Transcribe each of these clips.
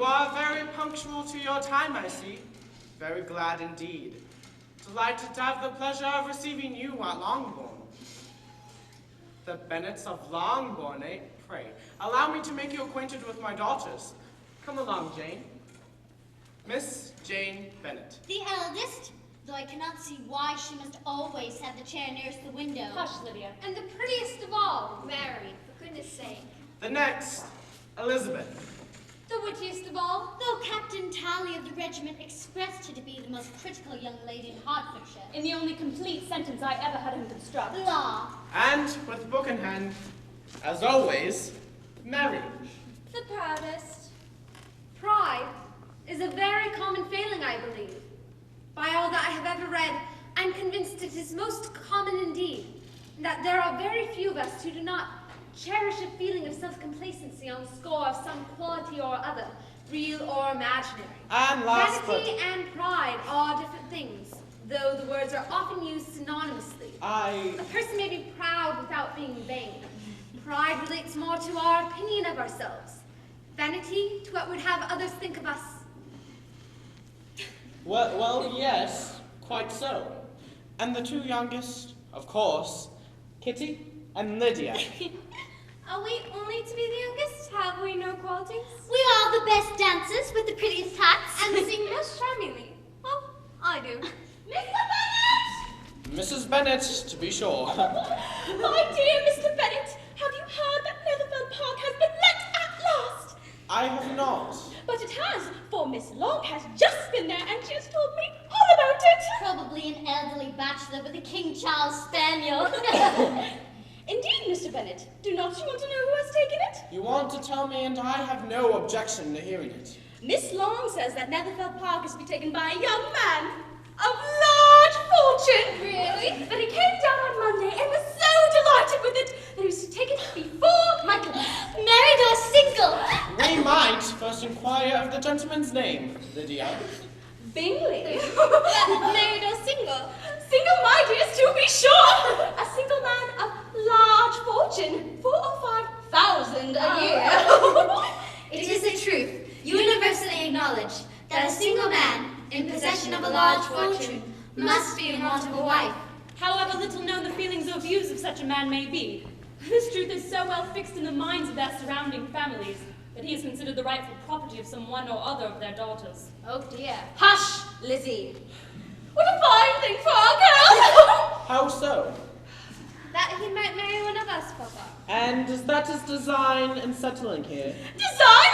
You are very punctual to your time, I see. Very glad indeed. Delighted to have the pleasure of receiving you at Longbourn. The Bennets of Longbourn, eh? Pray, allow me to make you acquainted with my daughters. Come along, Jane. Miss Jane Bennet. The eldest, though I cannot see why she must always have the chair nearest the window. Hush, Lydia. And the prettiest of all, Mary, for goodness sake. The next, Elizabeth. The wittiest of all, Though Captain Tally of the regiment expressed her to be the most critical young lady in Hertfordshire. In the only complete sentence I ever had him construct. Law. And, with book in hand, as always, Mary. the proudest. Pride is a very common failing, I believe. By all that I have ever read, I'm convinced it is most common indeed, and that there are very few of us who do not cherish a feeling of self-complacency on the score of some quality or other, real or imaginary. And last Vanity and pride are different things, though the words are often used synonymously. A person may be proud without being vain. Pride relates more to our opinion of ourselves. Vanity to what would have others think of us. Well, yes, quite so. And the two youngest, of course, Kitty and Lydia. Are we only to be the youngest? Have we no qualities? We are the best dancers with the prettiest hats. And sing most charmingly. Well, I do. Mr. Bennet! Mrs. Bennet, to be sure. My dear Mr. Bennet, have you heard that Netherfield Park has been let at last? I have not. But it has, for Miss Long has just been there and she has told me all about it. Probably an elderly bachelor with a King Charles Spaniel. Indeed, Mr. Bennet. Do not you want to know who has taken it? You want to tell me, and I have no objection to hearing it. Miss Long says that Netherfield Park is to be taken by a young man of large fortune. Really? But he came down on Monday and was so delighted with it that he was to take it before Michaelmas. Married or single? We might first inquire of the gentleman's name, Lydia. Bingley. Married or single? Single, my dears, to be sure. A single man of large fortune, 4,000 or 5,000 a year. It is a truth, universally acknowledged, that a single man, in possession of a large fortune, must be in want of a wife. However little known the feelings or views of such a man may be, this truth is so well fixed in the minds of their surrounding families that he is considered the rightful property of some one or other of their daughters. Oh dear. Hush, Lizzie. What a fine thing for our girl! How so? That he might marry one of us, Papa. And is that his design in settling here? Design?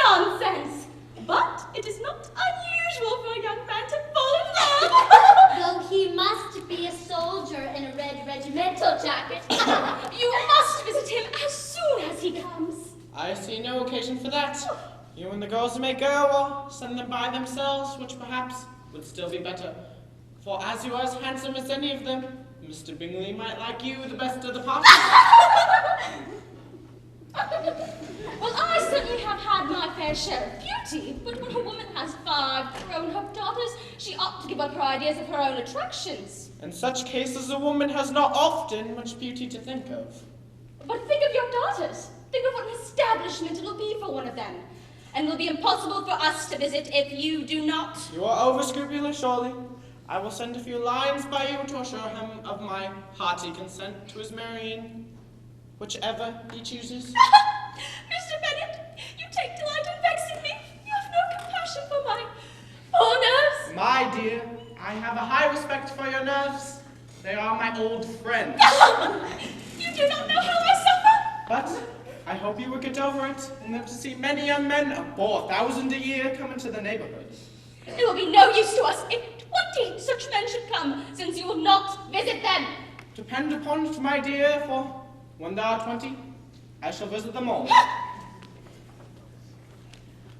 Nonsense! But it is not unusual for a young man to fall in love. Though he must be a soldier in a red regimental jacket. You must visit him as soon as he comes. I see no occasion for that. You and the girls may go, or send them by themselves, which perhaps would still be better. For as you are as handsome as any of them, Mr. Bingley might like you the best of the party. Well, I certainly have had my fair share of beauty, but when a woman has 5 grown-up daughters, she ought to give up her ideas of her own attractions. In such cases, a woman has not often much beauty to think of. But think of your daughters. Think of what an establishment it'll be for one of them. And it will be impossible for us to visit if you do not. You are over-scrupulous, surely. I will send a few lines by you to assure him of my hearty consent to his marrying whichever he chooses. Mr. Bennet, you take delight in vexing me. You have no compassion for my poor nerves. My dear, I have a high respect for your nerves. They are my old friends. You do not know how I suffer. But I hope you will get over it and live to see many young men of 4,000 a year come into the neighborhood. It will be no use to us if 20 such men should come, since you will not visit them. Depend upon it, my dear, for when there are 20, I shall visit them all.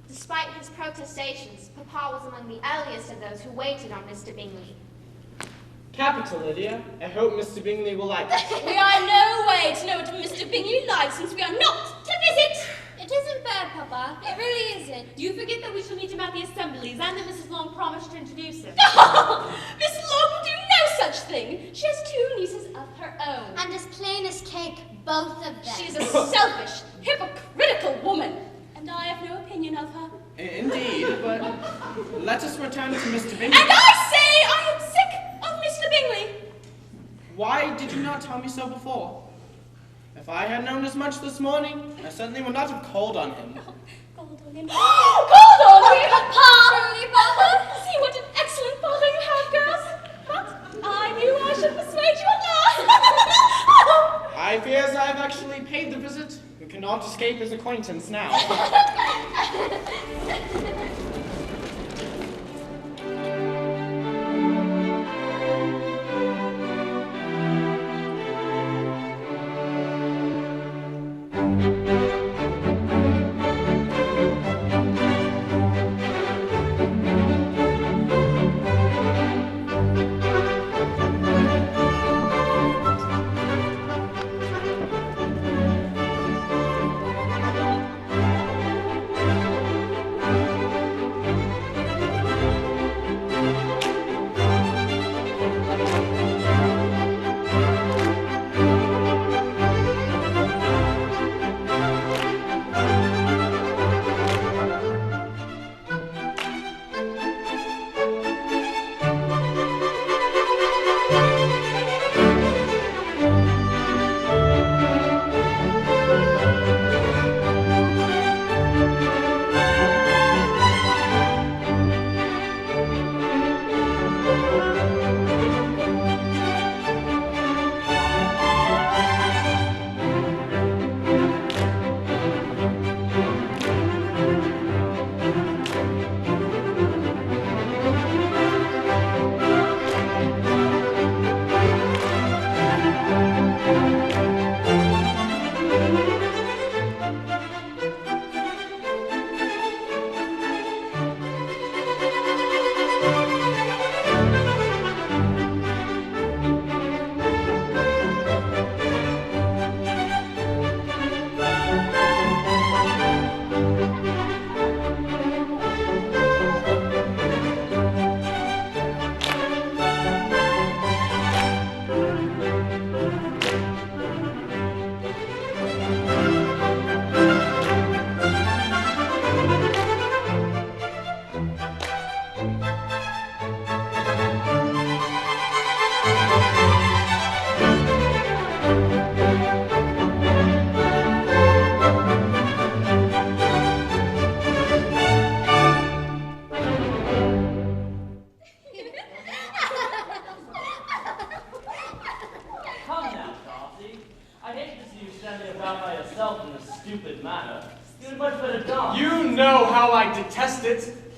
Despite his protestations, Papa was among the earliest of those who waited on Mr. Bingley. Capital, Lydia. I hope Mr. Bingley will like it. We are in no way to know what Mr. Bingley likes, since we are not to visit. It isn't bad, Papa. It really isn't. Do you forget that we shall meet him at the assemblies, and that Mrs. Long promised to introduce him? Miss Long will do no such thing. She has 2 nieces of her own. And as plain as cake, both of them. She is a selfish, hypocritical woman, and I have no indeed, but let us return to Mr. Bingley. And I say I am sick of Mr. Bingley. Why did you not tell me so before? If I had known as much this morning, I certainly would not have called on him. Called on him. Called on him! Papa! Truly, Papa! See what an excellent father you have, girls. But I knew I should persuade you at last. I fear as I have actually paid the visit. We cannot escape his acquaintance now.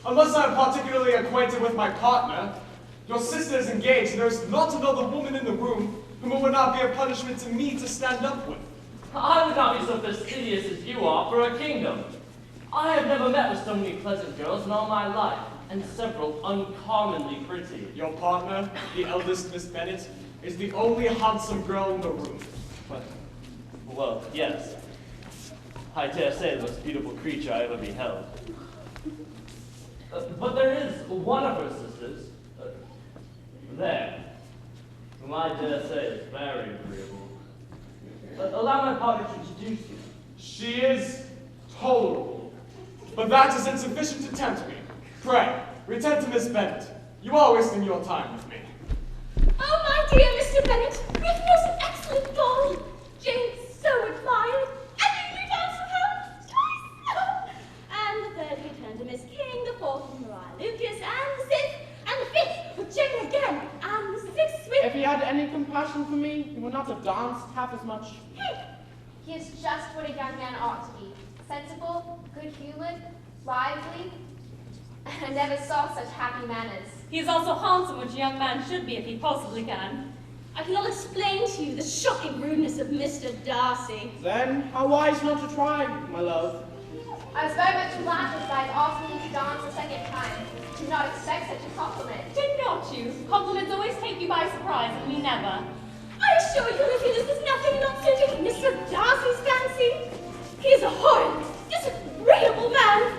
Unless I am particularly acquainted with my partner. Your sister is engaged, and there is not another woman in the room whom it would not be a punishment to me to stand up with. I would not be so fastidious as you are for a kingdom. I have never met with so many pleasant girls in all my life, and several uncommonly pretty. Your partner, the eldest Miss Bennet, is the only handsome girl in the room. But, well, yes. I dare say the most beautiful creature I ever beheld. But there is one of her sisters, there, whom I dare say is very agreeable. Allow my partner to introduce you. She is tolerable, but that is insufficient to tempt me. Pray, return to Miss Bennet. You are wasting your time with me. Oh, my dear Mr. Bennet, we have the most excellent ball. Jane so admired. And then we danced with her twice. And the third we turned to Miss King, the fourth with Maria Lucas, and the sixth, and the fifth with Jane again, and the sixth with... If he had any compassion for me, he would not have danced half as much. He is just what a young man ought to be. Sensible, good-humored, lively. I never saw such happy manners. He is also handsome, which a young man should be if he possibly can. I cannot explain to you the shocking rudeness of Mr. Darcy. Then, how wise not to try, my love. I was very much flattered by his asking me to dance a second time. Did not expect such a compliment. Did not you? Compliments always take you by surprise, and me never. I assure you, Lydia, this is nothing not suiting Mr. Darcy's fancy. He is a horrid, disagreeable man.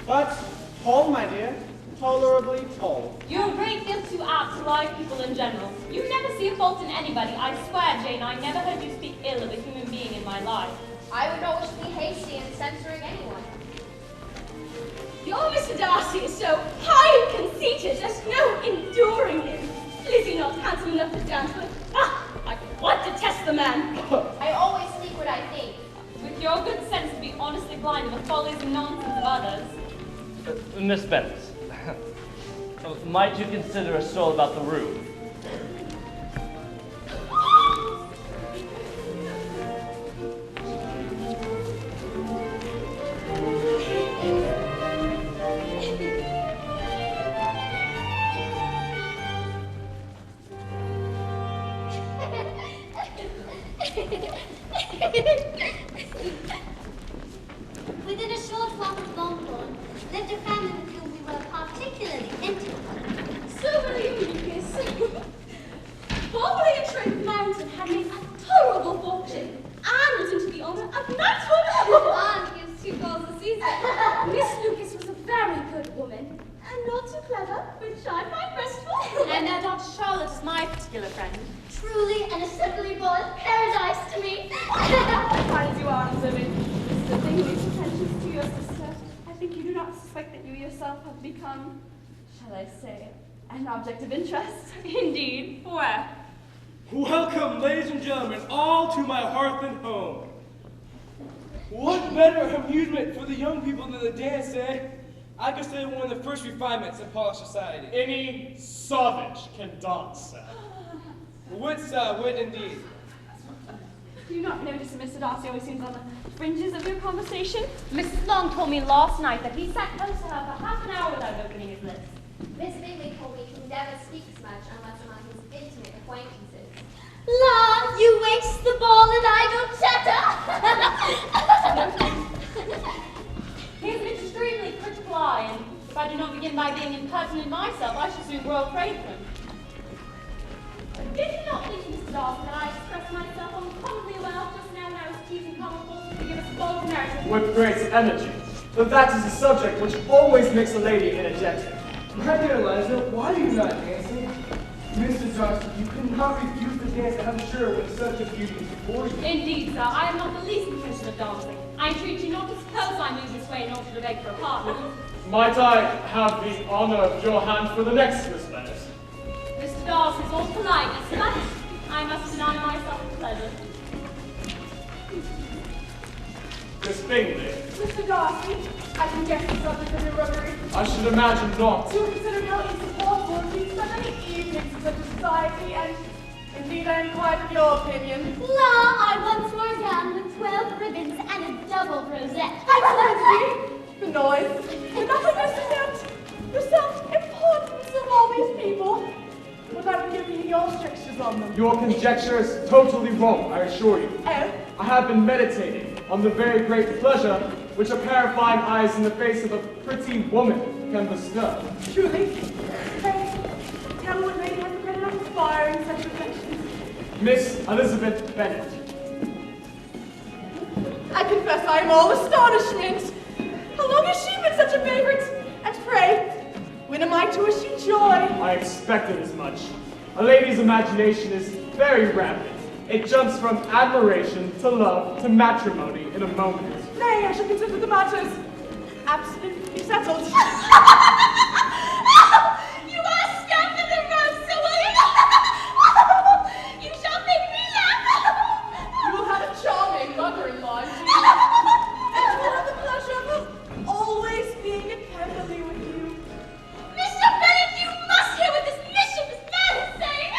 But tall, my dear. Tolerably tall. You're a great deal too apt to like people in general. You never see a fault in anybody. I swear, Jane, I never heard you speak ill of a human being in my life. I would not wish to be hasty in censoring anyone. You always Mr. Darcy is so high and conceited, there's no enduring him. Is he not handsome enough to dance with? I quite detest the man. I always speak what I think. With your good sense to be honestly blind to the follies and nonsense of others. Miss Bennet, might you consider a stroll about the room? Within a short walk of Longbourn lived a family with whom we were particularly intimate. So will you, Lucas. Formerly a trade mountain had made a tolerable fortune and was into the honor of knighthood. And gives 2 balls a season. Miss Lucas was a very good woman and not too clever, which I find restful. And now Dr. Charlotte is my particular friend. Truly an assembly ball of paradise to me. Kind as you are, observing Mr. Bingley's attentions to your sister, I think you do not suspect that you yourself have become, shall I say, an object of interest. Indeed. Where? Welcome, ladies and gentlemen, all to my hearth and home. What better amusement for the young people than the dance, eh? I consider one of the first refinements of polished society. Any savage can dance, sir. Wit indeed. Do you not notice that Mr. Darcy always seems on the fringes of your conversation? Mrs. Long told me last night that he sat close to her for half an hour without opening his lips. Miss Bingley told me he never speaks much unless among his intimate acquaintances. La, you waste the ball and I don't chatter. He has an extremely critical eye, and if I do not begin by being impertinent myself, I shall soon grow afraid of him. Did you not think, Mr. Darcy, that I expressed myself uncommonly well just now when I was teasing common forces to give us a bold narrative? With great energy. But that is a subject which always makes a lady energetic. My dear Eliza, why are you not dancing? Mr. Darcy, you cannot refuse to dance, I'm sure, when such a beauty is before you. Indeed, sir, I am not the least interested of dancing. I entreat you not to suppose I move this way in order to beg for a partner. Might I have the honor of your hand for the next, Miss Bennet? Mr. Darcy is all politeness, but I must deny myself the pleasure. Miss Bingley, Mr. Darcy, I can guess the subject of your reverie. I should imagine not. You consider how insupportable it is so many evenings in such a society, and indeed I am quite of your opinion. La, I once wore a gown with 12 ribbons and a double rosette. Excellency, the noise, the nothingness to note, the self-importance of all these people, without giving your strictures on them. Your conjecture is totally wrong, I assure you. Oh? I have been meditating on the very great pleasure which a pair of fine eyes in the face of a pretty woman can bestow. Truly? Pray, tell what lady has the credit of inspiring such reflections. Miss Elizabeth Bennet. I confess I am all astonishment. How long has she been such a favorite? And pray, when am I to wish you joy? I expected as much. A lady's imagination is very rapid. It jumps from admiration to love to matrimony in a moment. Nay, I shall consider the matters absolutely settled. You are stamped in the road, so will you? You shall make me laugh. You will have a charming mother-in-law, indeed. And you will have the pleasure of always being at Pemberley with you. Mr. Bennet, you must hear what this mischievous man is saying.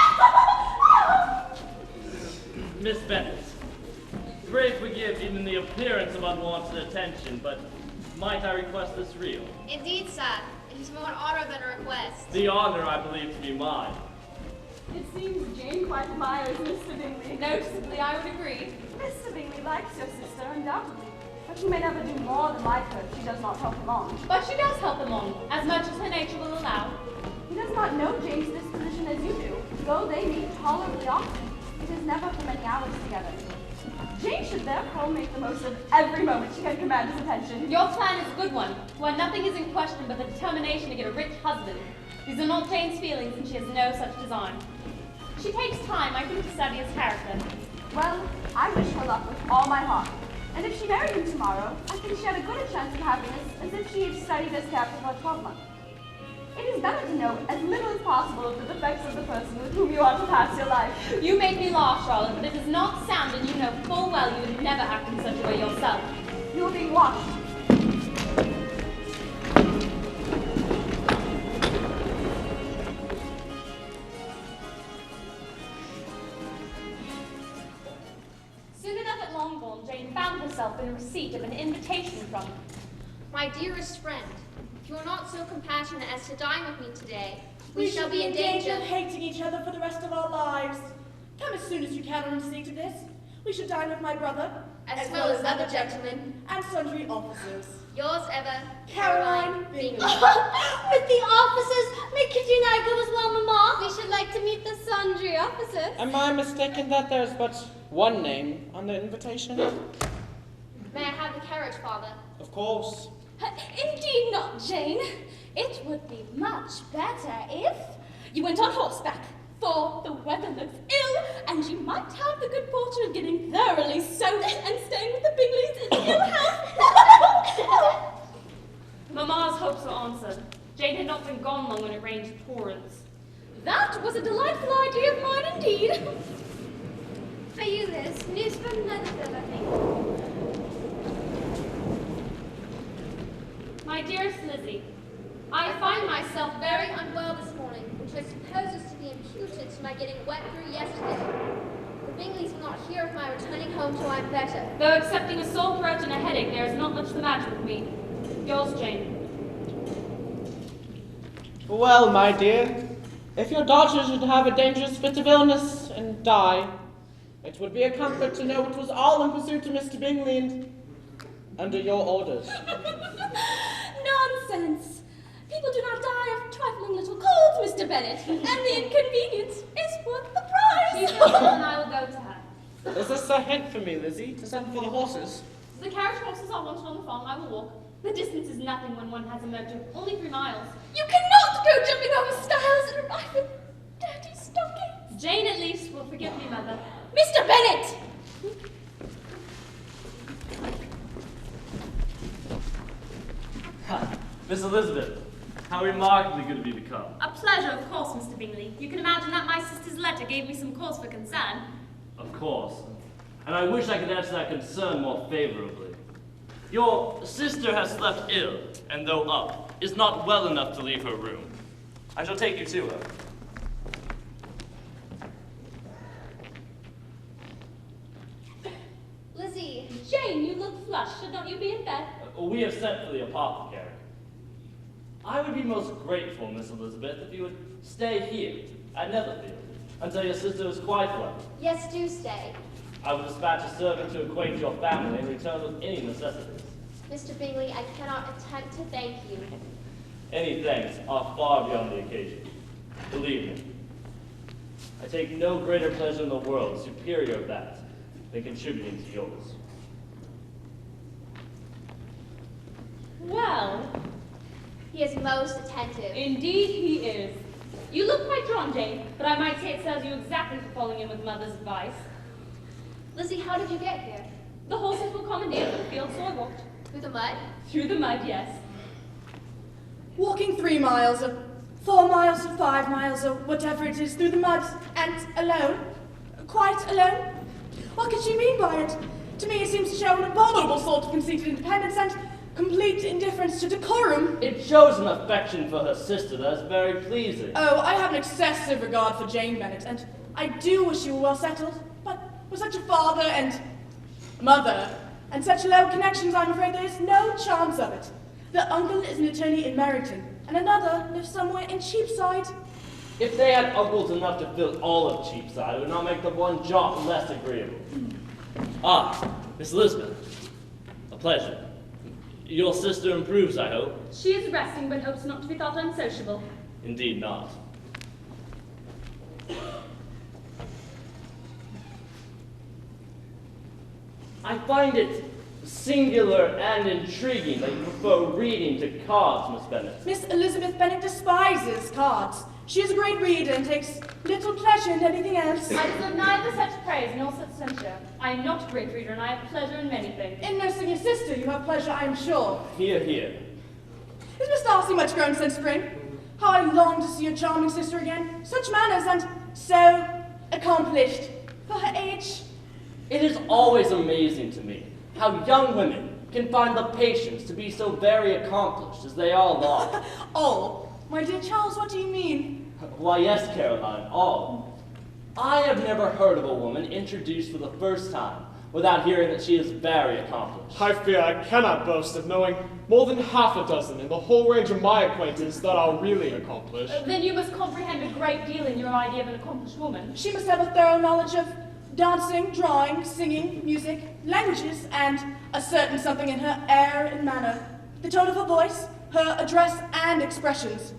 Miss Bennet, pray forgive even the appearance of unwanted attention, but might I request this reel? Indeed, sir. It is more an honor than a request. The honor I believe to be mine. It seems Jane quite admires Mr. Bingley. Noticeably, I would agree. Mr. Bingley likes your sister, undoubtedly. But he may never do more than like her if she does not help him on. But she does help them on, as much as her nature will allow. He does not know Jane's disposition as you do, though they meet tolerably often. It is never for many hours together. Jane should therefore make the most of every moment she can command his attention. Your plan is a good one, where nothing is in question but the determination to get a rich husband. These are not Jane's feelings, and she has no such design. She takes time, I think, to study his character. Well, I wish her luck with all my heart. And if she married him tomorrow, I think she had as good a chance of happiness as if she had studied study this character for a 12-month. It is better to know as little as possible of the defects of the person with whom you are to pass your life. You make me laugh, Charlotte, but it is not sound, and you know full well you would never act in such a way yourself. You are being watched. Soon enough at Longbourn, Jane found herself in receipt of an invitation from him. My dearest friend, if you are not so compassionate as to dine with me today, We shall be in danger of hating each other for the rest of our lives. Come as soon as you can on receipt of this. We shall dine with my brother, as well as other gentlemen, and sundry officers. Yours ever, Caroline Bingley. With the officers, may Kitty and I go as well, Mamma? We should like to meet the sundry officers. Am I mistaken that there's but one name on the invitation? May I have the carriage, Father? Of course. Indeed not, Jane. It would be much better if you went on horseback, for the weather looks ill, and you might have the good fortune of getting thoroughly soaked and staying with the Bingleys in ill health. Mamma's hopes were answered. Jane had not been gone long when it rained torrents. That was a delightful idea of mine indeed. For you, Liz. News from Netherfield, I think. My dearest Lizzie, I find myself Very unwell this morning, which I suppose is to be imputed to my getting wet through yesterday. The Bingleys will not hear of my returning home till I'm better. Though excepting a sore throat and a headache, there is not much the matter with me. Yours, Jane. Well, my dear, if your daughter should have a dangerous fit of illness and die, it would be a comfort to know it was all in pursuit of Mr. Bingley and under your orders. Nonsense! People do not die of trifling little colds, Mr. Bennet, and the inconvenience is worth the She is price. ill, and I will go to her. Is this a hint for me, Lizzie, to send for the horses? The carriage horses are wanted on the farm. I will walk. The distance is nothing when one has a motor. Only 3 miles. You cannot go jumping over stiles and arrive with dirty stockings. Jane, at least, will forgive me, Mother. Mr. Bennet! Miss Elizabeth, how remarkably good have you become. A pleasure, of course, Mr. Bingley. You can imagine that my sister's letter gave me some cause for concern. Of course. And I wish I could answer that concern more favorably. Your sister has slept ill, and though up, is not well enough to leave her room. I shall take you to her. Lizzie. Jane, you look flushed. Should not you be in bed? We have sent for the apothecary. I would be most grateful, Miss Elizabeth, if you would stay here at Netherfield until your sister is quite well. Yes, do stay. I will dispatch a servant to acquaint your family and return with any necessities. Mr. Bingley, I cannot attempt to thank you. Any thanks are far beyond the occasion. Believe me, I take no greater pleasure in the world, superior of that, than contributing to yours. Well, He is most attentive. indeed he is. You look quite drawn, Jane, but I might say it serves you exactly for falling in with Mother's advice. Lizzie, how did you get here? The horses were commandeered from the field, so I walked. Through the mud? Through the mud, yes. Walking 3 miles or 4 miles or 5 miles or whatever it is through the mud and alone? Quite alone? What could she mean by it? To me it seems to show an abominable sort of conceited independence and complete indifference to decorum. It shows an affection for her sister that is very pleasing. Oh, I have an excessive regard for Jane Bennet, and I do wish you were well settled, but with such a father and mother, and such low connections, I'm afraid there is no chance of it. The uncle is an attorney in Meryton, and another lives somewhere in Cheapside. If they had uncles enough to fill all of Cheapside, it would not make the one jot less agreeable. Ah, Miss Elizabeth, a pleasure. Your sister improves, I hope? She is resting, but hopes not to be thought unsociable. Indeed not. I find it singular and intriguing that you prefer reading to cards, Miss Bennet. Miss Elizabeth Bennet despises cards. She is a great reader and takes little pleasure in anything else. I deserve neither such praise nor such censure. I am not a great reader, and I have pleasure in many things. In nursing your sister, you have pleasure, I am sure. Hear, hear. Is Miss Darcy much grown since spring? How I long to see your charming sister again. Such manners and so accomplished for her age. It is always amazing to me how young women can find the patience to be so very accomplished as they all are. All? My dear Charles, what do you mean? Why, yes, Caroline, all. I have never heard of a woman introduced for the first time without hearing that she is very accomplished. I fear I cannot boast of knowing more than half a dozen in the whole range of my acquaintance that are really accomplished. Then you must comprehend a great deal in your idea of an accomplished woman. She must have a thorough knowledge of dancing, drawing, singing, music, languages, and a certain something in her air and manner, the tone of her voice, her address and expressions,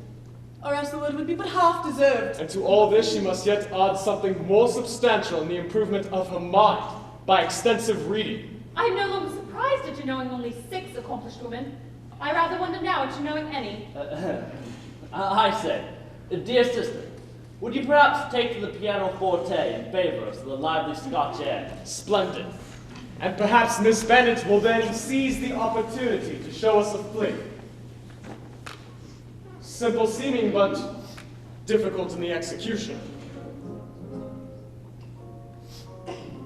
or else the word would be but half deserved. And to all this she must yet add something more substantial in the improvement of her mind by extensive reading. I am no longer surprised at your knowing only 6 accomplished women. I rather wonder now at your knowing any. I say, dear sister, would you perhaps take to the pianoforte in favor of the lively Scotch air? Splendid. And perhaps Miss Bennet will then seize the opportunity to show us a flick. Simple seeming, but difficult in the execution.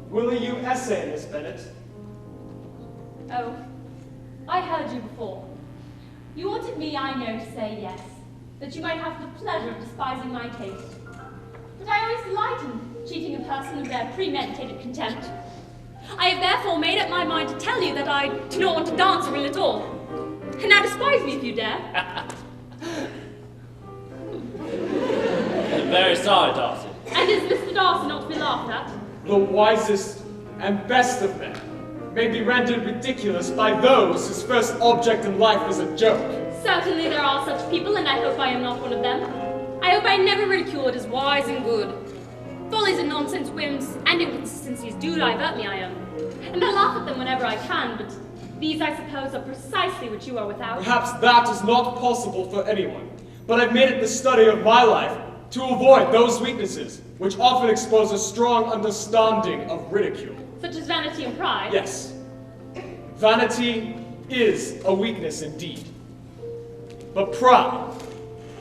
Will you essay, Miss Bennet? Oh, I heard you before. You wanted me, I know, to say yes, that you might have the pleasure of despising my taste. But I always delight in cheating a person of their premeditated contempt. I have therefore made up my mind to tell you that I do not want to dance a reel at all. And now despise me if you dare. I'm very sorry, Darcy. And is Mr. Darcy not to be laughed at? The wisest and best of men may be rendered ridiculous by those whose first object in life is a joke. Certainly there are such people, and I hope I am not one of them. I hope I never ridicule what is wise and good. Follies and nonsense, whims, and inconsistencies do divert me, I own. And I laugh at them whenever I can, but these, I suppose, are precisely what you are without. Perhaps that is not possible for anyone, but I've made it the study of my life to avoid those weaknesses which often expose a strong understanding of ridicule. Such as vanity and pride? Yes. Vanity is a weakness indeed. But pride,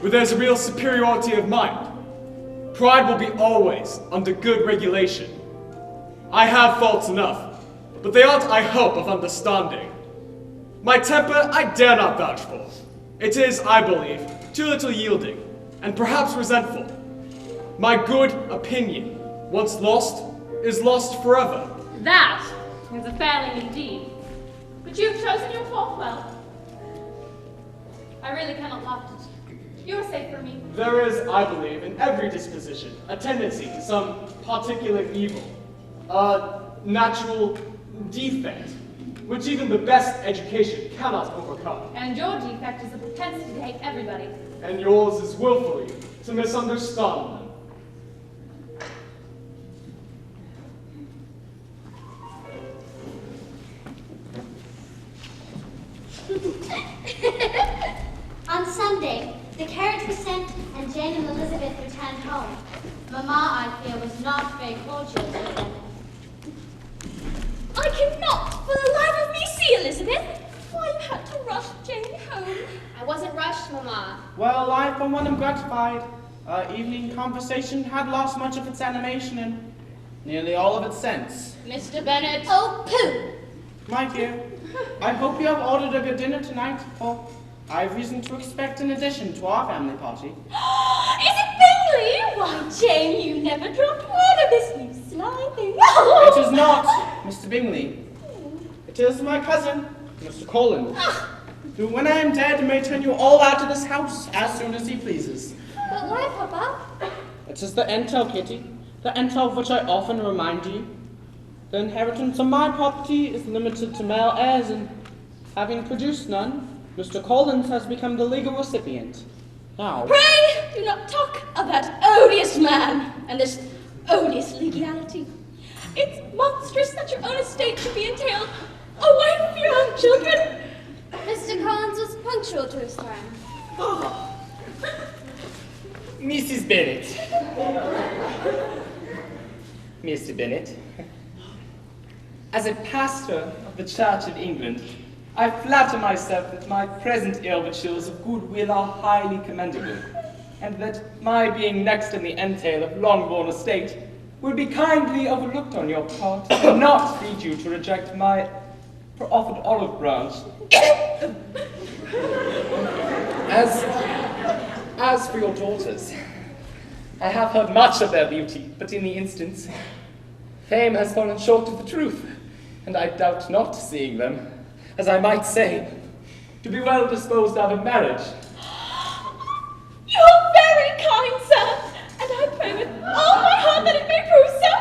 where there's a real superiority of mind, pride will be always under good regulation. I have faults enough, but they aren't, I hope, of understanding. My temper I dare not vouch for. It is, I believe, too little yielding, and perhaps resentful. My good opinion, once lost, is lost forever. That is a failing indeed. But you have chosen your fault well. I really cannot laugh at it. You are safe for me. There is, I believe, in every disposition, a tendency to some particular evil, a natural defect, which even the best education cannot overcome. And your defect is a propensity to hate everybody. And yours is willfully to misunderstand them. On Sunday, the carriage was sent and Jane and Elizabeth returned home. Mamma, I fear, was not very cordial to them. I cannot for the life of me see Elizabeth. Why you had to rush Jane home. I wasn't rushed, Mamma. Well, I for one am gratified. Our evening conversation had lost much of its animation and nearly all of its sense. Mr. Bennet. Oh, pooh! My dear, I hope you have ordered a good dinner tonight, for I have reason to expect an addition to our family party. Is it Bingley? Why, Jane, you never dropped word of this new sly thing. It is not Mr. Bingley. It is my cousin, Mr. Collins, who, when I am dead, may turn you all out of this house as soon as he pleases. But why, Papa? It is the entail, Kitty, the entail of which I often remind you. The inheritance of my property is limited to male heirs, and having produced none, Mr. Collins has become the legal recipient. Now, Pray do not talk of that odious man and this odious legality. It's monstrous that your own estate should be entailed away from your own children. Mr. Collins was punctual to his time. Mrs. Bennet. Mr. Bennet. As a pastor of the Church of England, I flatter myself that my present overtures of goodwill are highly commendable, and that my being next in the entail of Longbourn estate will be kindly overlooked on your part, and not lead you to reject my offered olive branch. As for your daughters, I have heard much of their beauty, but in the instance, fame has fallen short of the truth, and I doubt not seeing them, as I might say, to be well disposed of in marriage. You're very kind, sir, and I pray with all my heart that it may prove so,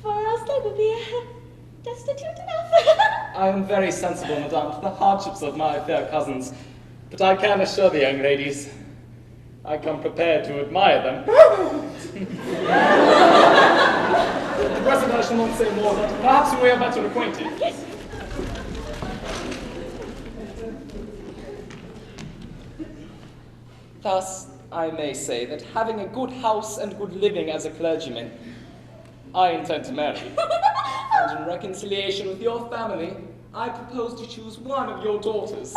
for else they will be destitute enough. I am very sensible, madame, to the hardships of my fair cousins, but I can assure the young ladies, I come prepared to admire them. At present I shall not say more, but perhaps we are better acquainted. Yes. Thus, I may say that having a good house and good living as a clergyman, I intend to marry. And in reconciliation with your family, I propose to choose one of your daughters.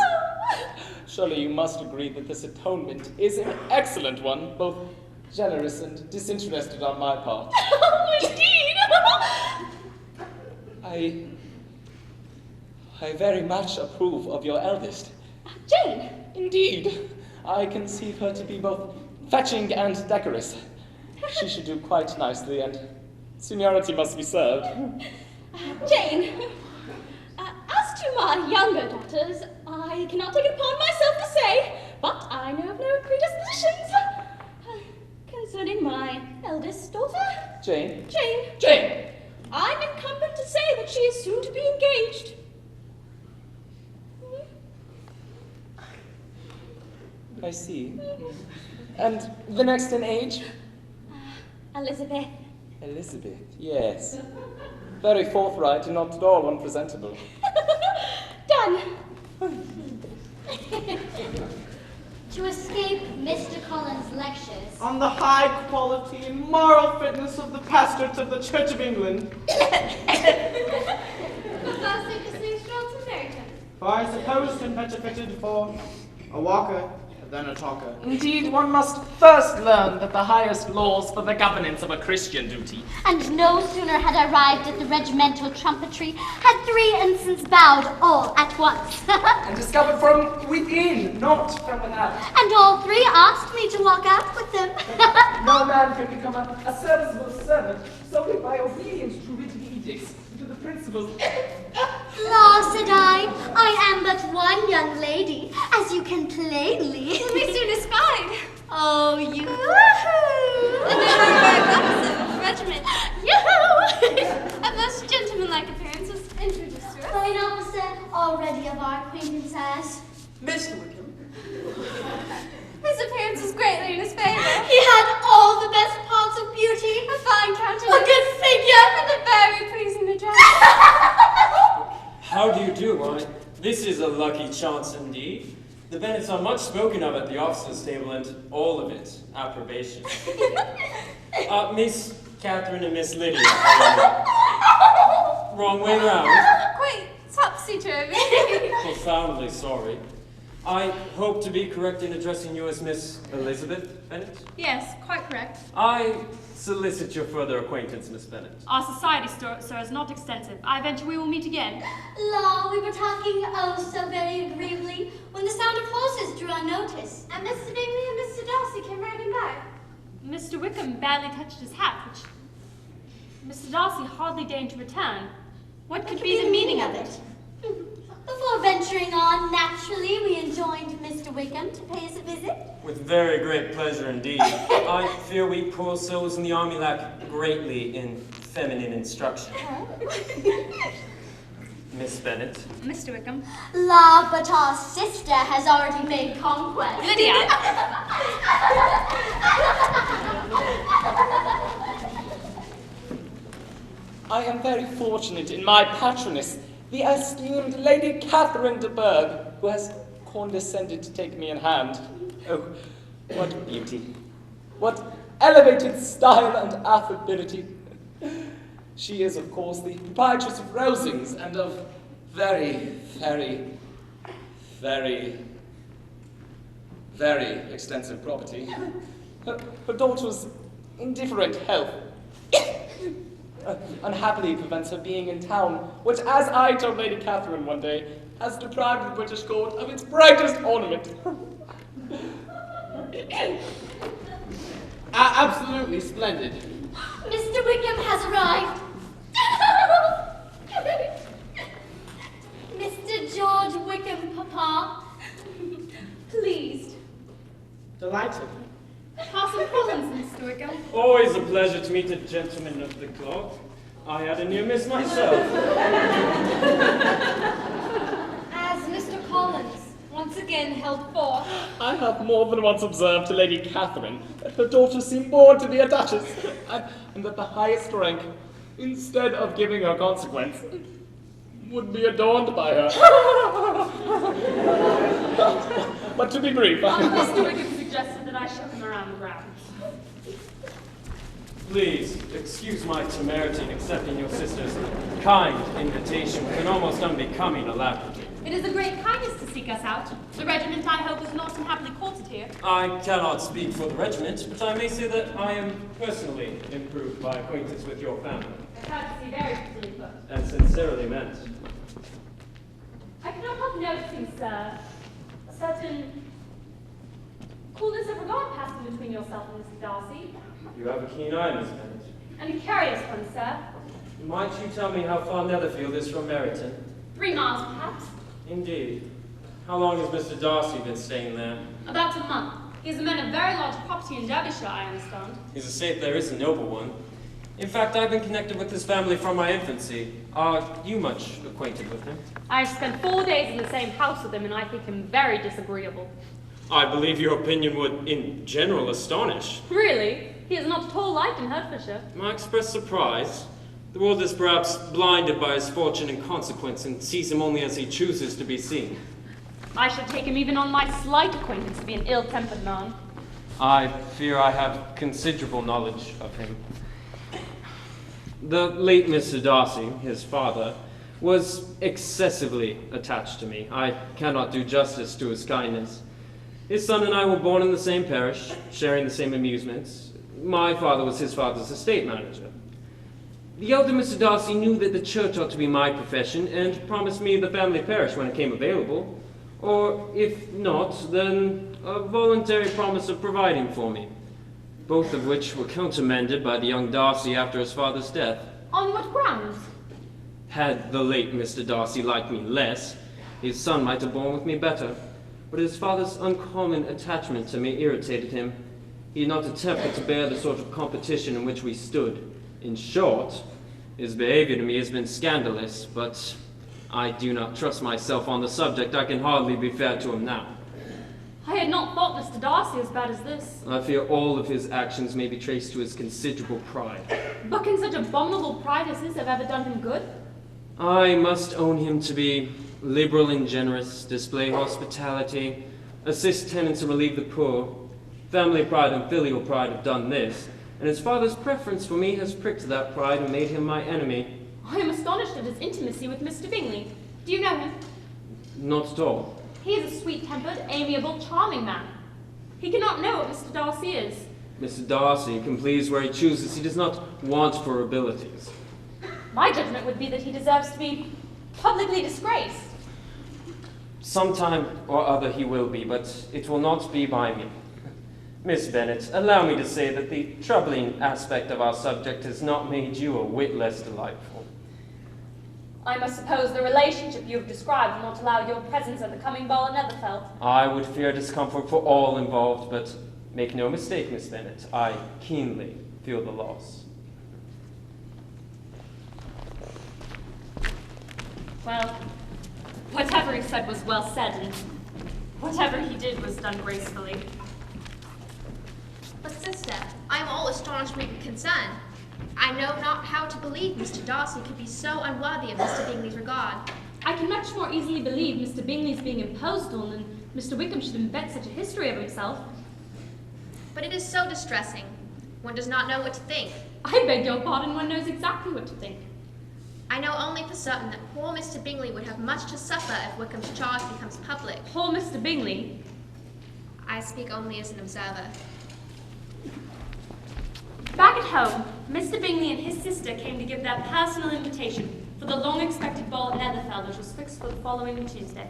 Surely you must agree that this atonement is an excellent one, both generous and disinterested on my part. Oh, indeed! I very much approve of your eldest. Jane! Indeed. I conceive her to be both fetching and decorous. She should do quite nicely, and seniority must be served. Jane, as to my younger daughters, I cannot take it upon myself to say, but I know of no predispositions. Concerning my eldest daughter, Jane? Jane! I'm incumbent to say that she is soon to be engaged. I see. And the next in age? Elizabeth. Elizabeth, yes. Very forthright and not at all unpresentable. Done. To escape Mr. Collins' lectures. On the high quality and moral fitness of the pastorate of the Church of England. For I suppose him better fitted for a walker than a talker. Indeed, one must first learn that the highest laws for the governance of a Christian duty. And no sooner had I arrived at the regimental trumpetry, had 3 ensigns bowed all at once. And discovered from within, not from without. And all 3 asked me to walk out with them. No man can become a serviceable servant solely by obedience to written edicts, to the principles. La, said I am but one young lady, as you can plainly. We soon espied. Oh, you. The member of regiment. Yoo-hoo! A most gentlemanlike appearance was introduced to us. Fine officer, already of our acquaintance as. Mr. Wickham. His appearance was greatly in his favor. He had all the best parts of beauty. A fine countenance. A good figure. And a very pleasing address. How do you do? Why, this is a lucky chance indeed. The Bennets are much spoken of at the officers' table, and all of it approbation. Miss Catherine and Miss Lydia. Wrong way round. Quite topsy-turvy. Profoundly sorry. I hope to be correct in addressing you as Miss Elizabeth Bennet. Yes, quite correct. I solicit your further acquaintance, Miss Bennet. Our society, sir, is not extensive. I venture we will meet again. La, we were talking oh so very agreeably when the sound of horses drew our notice. And Mr. Bingley and Mr. Darcy came riding by. Mr. Wickham barely touched his hat, which Mr. Darcy hardly deigned to return. What could be the meaning of it? Before venturing on, naturally, we enjoined Mr. Wickham to pay us a visit. With very great pleasure indeed. I fear we poor souls in the army lack greatly in feminine instruction. Miss Bennet. Mr. Wickham. La, but our sister has already made conquest. Lydia. I am very fortunate in my patroness, the esteemed Lady Catherine de Bourgh, who has condescended to take me in hand. Oh, what beauty! What elevated style and affability! She is, of course, the proprietress of Rosings and of very, very very, very extensive property. Her daughter's indifferent health unhappily prevents her being in town, which, as I told Lady Catherine one day, has deprived the British court of its brightest ornament. Absolutely splendid. Mr. Wickham has arrived. Mr. George Wickham, Papa. Pleased. Delighted. Parson Collins, Mr. Wickham. Always a pleasure to meet a gentleman of the cloth. I had a near miss myself. As Mr. Collins once again held forth, I have more than once observed to Lady Catherine that her daughter seemed born to be a duchess, and that the highest rank, instead of giving her consequence, would be adorned by her. But to be brief, Mr. Wickham suggested that I show him around the grounds. Please, excuse my temerity in accepting your sister's kind invitation with an almost unbecoming alacrity. It is a great kindness to seek us out. The regiment, I hope, is not unhappily quartered here. I cannot speak for the regiment, but I may say that I am personally improved by acquaintance with your family. A courtesy very prettily put. And sincerely meant. I cannot help noticing, sir, a certain coolness of regard passing between yourself and Mr. Darcy. You have a keen eye, Miss Bennet. And a curious one, sir. Might you tell me how far Netherfield is from Meryton? 3 miles, perhaps. Indeed. How long has Mr. Darcy been staying there? About a month. He is a man of very large property in Derbyshire, I understand. His estate there is a noble one. In fact, I've been connected with his family from my infancy. Are you much acquainted with him? I have spent 4 days in the same house with him, and I think him very disagreeable. I believe your opinion would, in general, astonish. Really? He is not at all liked in Hertfordshire. I express surprise. The world is perhaps blinded by his fortune and consequence and sees him only as he chooses to be seen. I should take him even on my slight acquaintance to be an ill-tempered man. I fear I have considerable knowledge of him. The late Mr. Darcy, his father, was excessively attached to me. I cannot do justice to his kindness. His son and I were born in the same parish, sharing the same amusements. My father was his father's estate manager. The elder Mr. Darcy knew that the church ought to be my profession and promised me the family parish when it came available, or if not, then a voluntary promise of providing for me, both of which were countermanded by the young Darcy after his father's death. On what grounds? Had the late Mr. Darcy liked me less, his son might have borne with me better, but his father's uncommon attachment to me irritated him. He had not attempted to bear the sort of competition in which we stood. In short, his behavior to me has been scandalous, but I do not trust myself on the subject. I can hardly be fair to him now. I had not thought Mr. Darcy as bad as this. I fear all of his actions may be traced to his considerable pride. But can such abominable pride as this have ever done him good? I must own him to be liberal and generous, display hospitality, assist tenants and relieve the poor. Family pride and filial pride have done this, and his father's preference for me has pricked that pride and made him my enemy. I am astonished at his intimacy with Mr. Bingley. Do you know him? Not at all. He is a sweet-tempered, amiable, charming man. He cannot know what Mr. Darcy is. Mr. Darcy can please where he chooses. He does not want for abilities. My judgment would be that he deserves to be publicly disgraced. Sometime or other he will be, but it will not be by me. Miss Bennet, allow me to say that the troubling aspect of our subject has not made you a whit less delightful. I must suppose the relationship you have described will not allow your presence at the coming ball in Netherfield. I would fear discomfort for all involved, but make no mistake, Miss Bennet, I keenly feel the loss. Well, whatever he said was well said, and whatever he did was done gracefully. But sister, I am all astonishment and concern. I know not how to believe Mr. Darcy could be so unworthy of Mr. Bingley's regard. I can much more easily believe Mr. Bingley's being imposed on than Mr. Wickham should invent such a history of himself. But it is so distressing. One does not know what to think. I beg your pardon, one knows exactly what to think. I know only for certain that poor Mr. Bingley would have much to suffer if Wickham's charge becomes public. Poor Mr. Bingley. I speak only as an observer. Back at home, Mr. Bingley and his sister came to give their personal invitation for the long-expected ball at Netherfield, which was fixed for the following Tuesday.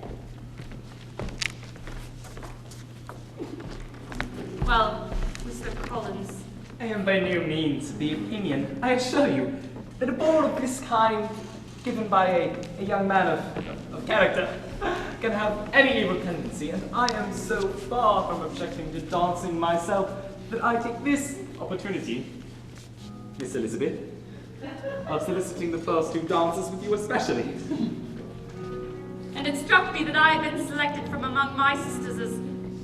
Well, Mr. Collins. I am by no means of the opinion, I assure you, that a ball of this kind, given by a young man of character, can have any evil tendency, and I am so far from objecting to dancing myself that I take this opportunity, Miss Elizabeth, of soliciting the first two dances with you especially. And it struck me that I had been selected from among my sisters as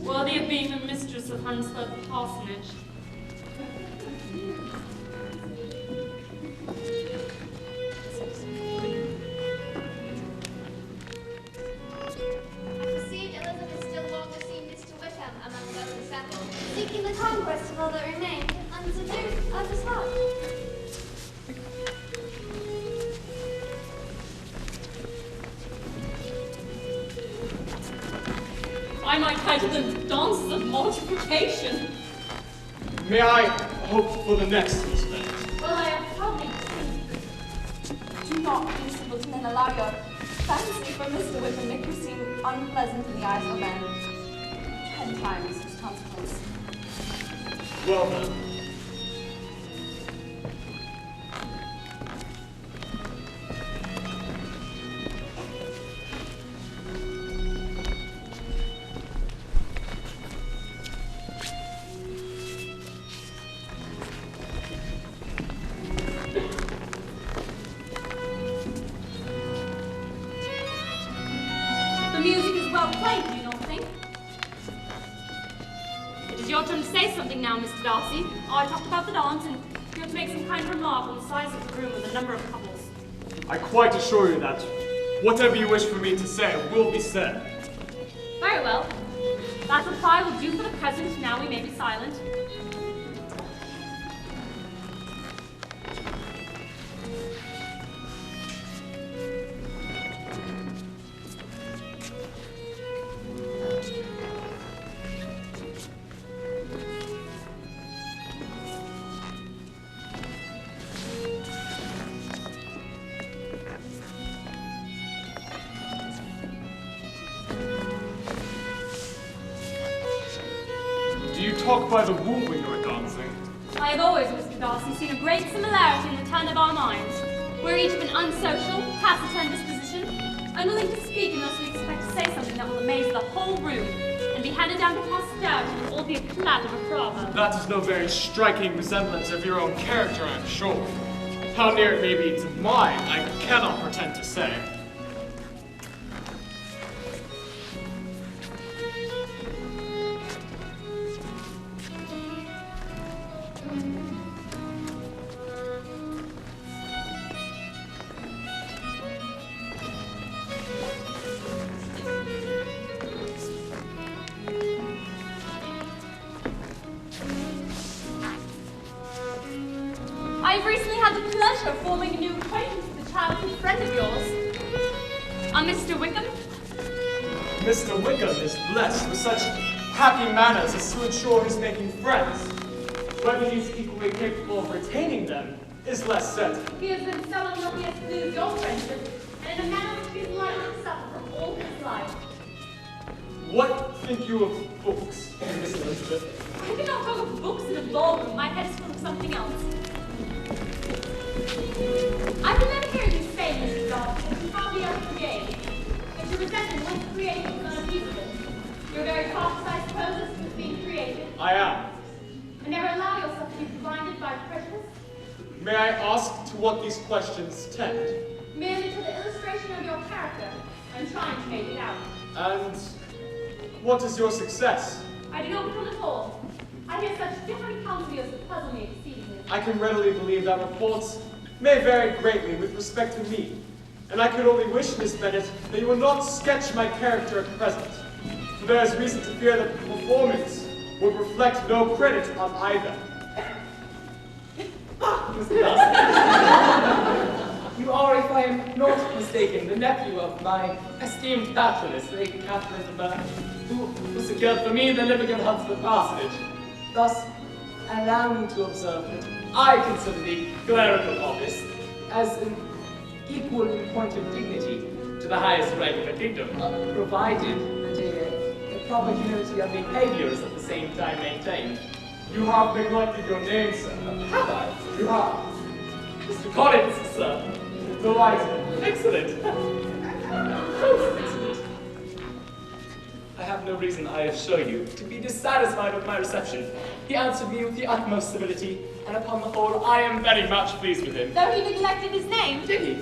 worthy of being the mistress of Hunsford Parsonage. I perceive Elizabeth still longs to see Mr. Wickham among those assembled, seeking the conquest of all that remain, unsubdued of his heart. I might title them dances of mortification. May I hope for the next, Miss Bennet? Well, I have probably do not be simpleton and allow your fancy for Mr. Wickham make you seem unpleasant in the eyes of a man 10 times his consequence. Well then. The music is well played, do you not think? It is your turn to say something now, Mr. Darcy. I talked about the dance, and you have to make some kind of remark on the size of the room and the number of couples. I quite assure you that whatever you wish for me to say will be said. Very well. That reply will do for the present. Now we may be silent. Do you talk by the womb when you are dancing? I have always, Mr. Darcy, seen a great similarity in the turn of our minds. We're each of an unsocial, taciturn disposition, unwilling to speak unless we expect to say something that will amaze the whole room, and be handed down to posterity with all the eclat of a proverb. That is no very striking resemblance of your own character, I'm sure. How near it may be to mine, I cannot pretend to say. I've recently had the pleasure of forming a new acquaintance with a childhood friend of yours. Mr. Wickham? Mr. Wickham is blessed with such happy manners as to ensure his making friends. Whether he is equally capable of retaining them is less certain. He has been so unlucky as to lose your friendship, and in a manner which he is likely to suffer from all his life. What think you of books, Miss Elizabeth? I do not talk of books in a ballroom. My head is full of something else. I remember hearing you say, Mr. Darcy, that you hardly ever forgave, that your resentment was created and unappeasable. You're very cautious, I suppose, as to being created. I am. And never allow yourself to be blinded by prejudice. May I ask to what these questions tend? Merely to the illustration of your character. I'm trying to make it out. And what is your success? I do not come at all. I hear such different accounts of you as to puzzle me exceedingly. I can readily believe that reports may vary greatly with respect to me, and I could only wish, Miss Bennet, that you would not sketch my character at present, for there is reason to fear that the performance would reflect no credit on either. Mr. Darcy. you are, if I am not mistaken, the nephew of my esteemed patroness, Lady Catherine de Bourgh, who secured for me the living and huts of the parsonage. Thus, allow me to observe that I consider the clerical office as an equal in point of dignity to the highest rank in the kingdom, provided that a proper humility of behavior is at the same time maintained. You have neglected your name, sir. Have I? You have. Mr. Collins, sir. Delighted. Excellent. Most excellent. I have no reason, I assure you, to be dissatisfied with my reception. He answered me with the utmost civility, and upon the whole, I am very much pleased with him. Though he neglected his name. Did he?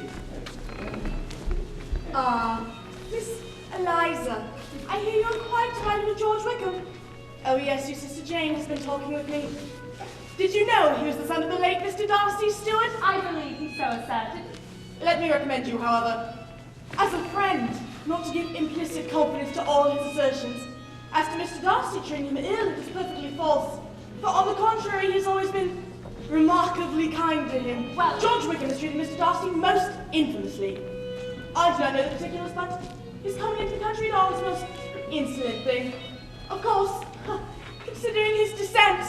Miss Eliza, I hear you're quite tired of George Wickham. Oh yes, your sister Jane has been talking with me. Did you know he was the son of the late Mr. Darcy Stewart? I believe he so asserted. Let me recommend you, however, as a friend, not to give implicit confidence to all his assertions. As to Mr. Darcy treating him ill, it is perfectly false. For on the contrary, he has always been remarkably kind to him. Well, George Wickham has treated Mr. Darcy most infamously. I do not know the particulars, but his coming into the country at all is a most insolent thing. Of course, considering his descent,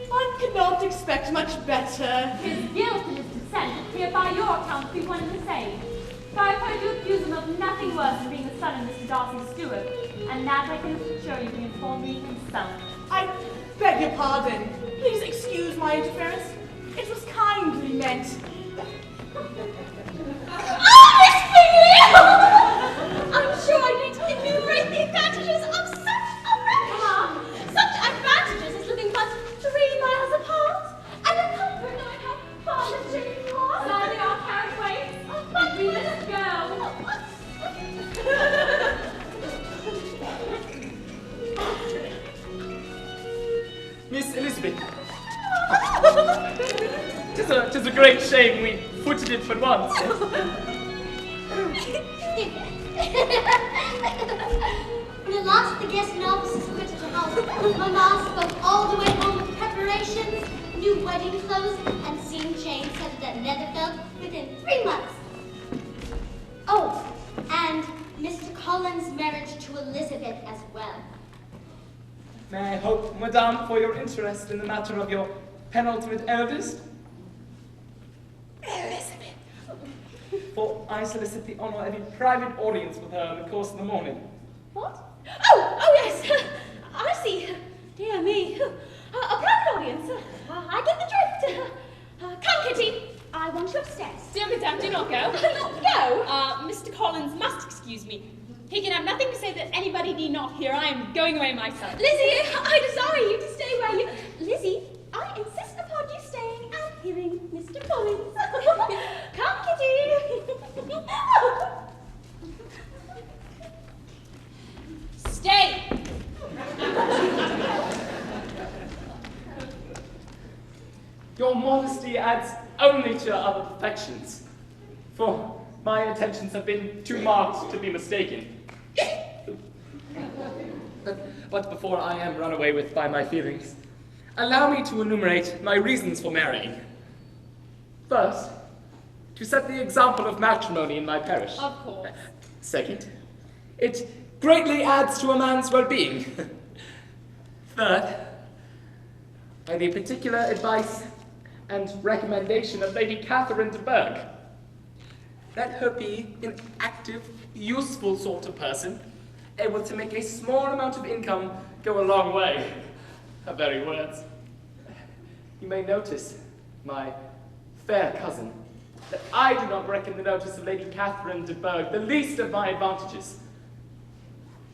one could not expect much better. His guilt and his descent appear by your account to be one and the same. For I've heard you accuse him of nothing worse than being the son of Mr. Darcy Stewart, and that I can assure you he informed me himself. I beg your pardon. Please excuse my interference. It was kindly meant. Oh, Miss Bingley! I'm sure I need to enumerate the advantages of such a marriage. Such advantages as living but 3 miles apart, and a comfort knowing how far the journey was. Sadly, our carriage waits. But we must go. Miss Elizabeth. Tis a great shame we footed it but once. When at last the guest and officers quitted the house, Mamma spoke all the way home with preparations, new wedding clothes, and seeing Jane settled at Netherfield within 3 months. Oh, and Mr. Collins' marriage to Elizabeth as well. May I hope, Madame, for your interest in the matter of your penultimate eldest? Elizabeth. For I solicit the honor of a private audience with her in the course of the morning. What? Oh, yes. I see. Dear me. A private audience. I get the drift. Come, Kitty. I want you upstairs. Dear Madame, do not go. Not go? Mr. Collins must excuse me. He can have nothing to say that anybody need not hear. I am going away myself. Lizzie, I desire you to stay where you... Lizzie, I insist upon you staying and hearing Mr. Collins. Come, Kitty. Stay! Your modesty adds only to your other perfections, for my intentions have been too marked to be mistaken. But before I am run away with by my feelings, allow me to enumerate my reasons for marrying. First, to set the example of matrimony in my parish. Of course. Second, it greatly adds to a man's well-being. Third, by the particular advice and recommendation of Lady Catherine de Bourgh. Let her be an active, useful sort of person, able to make a small amount of income go a long way. Her very words. You may notice, my fair cousin, that I do not reckon the notice of Lady Catherine de Bourgh the least of my advantages.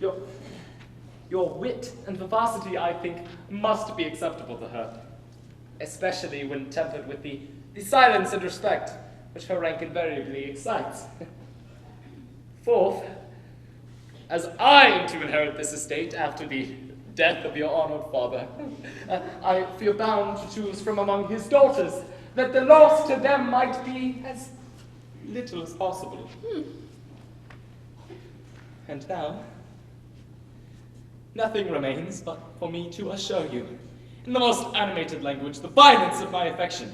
Your wit and vivacity, I think, must be acceptable to her, especially when tempered with the silence and respect which her rank invariably excites. Fourth, as I am to inherit this estate after the death of your honored father, I feel bound to choose from among his daughters, that the loss to them might be as little as possible. And now, nothing remains but for me to assure you, in the most animated language, the violence of my affection.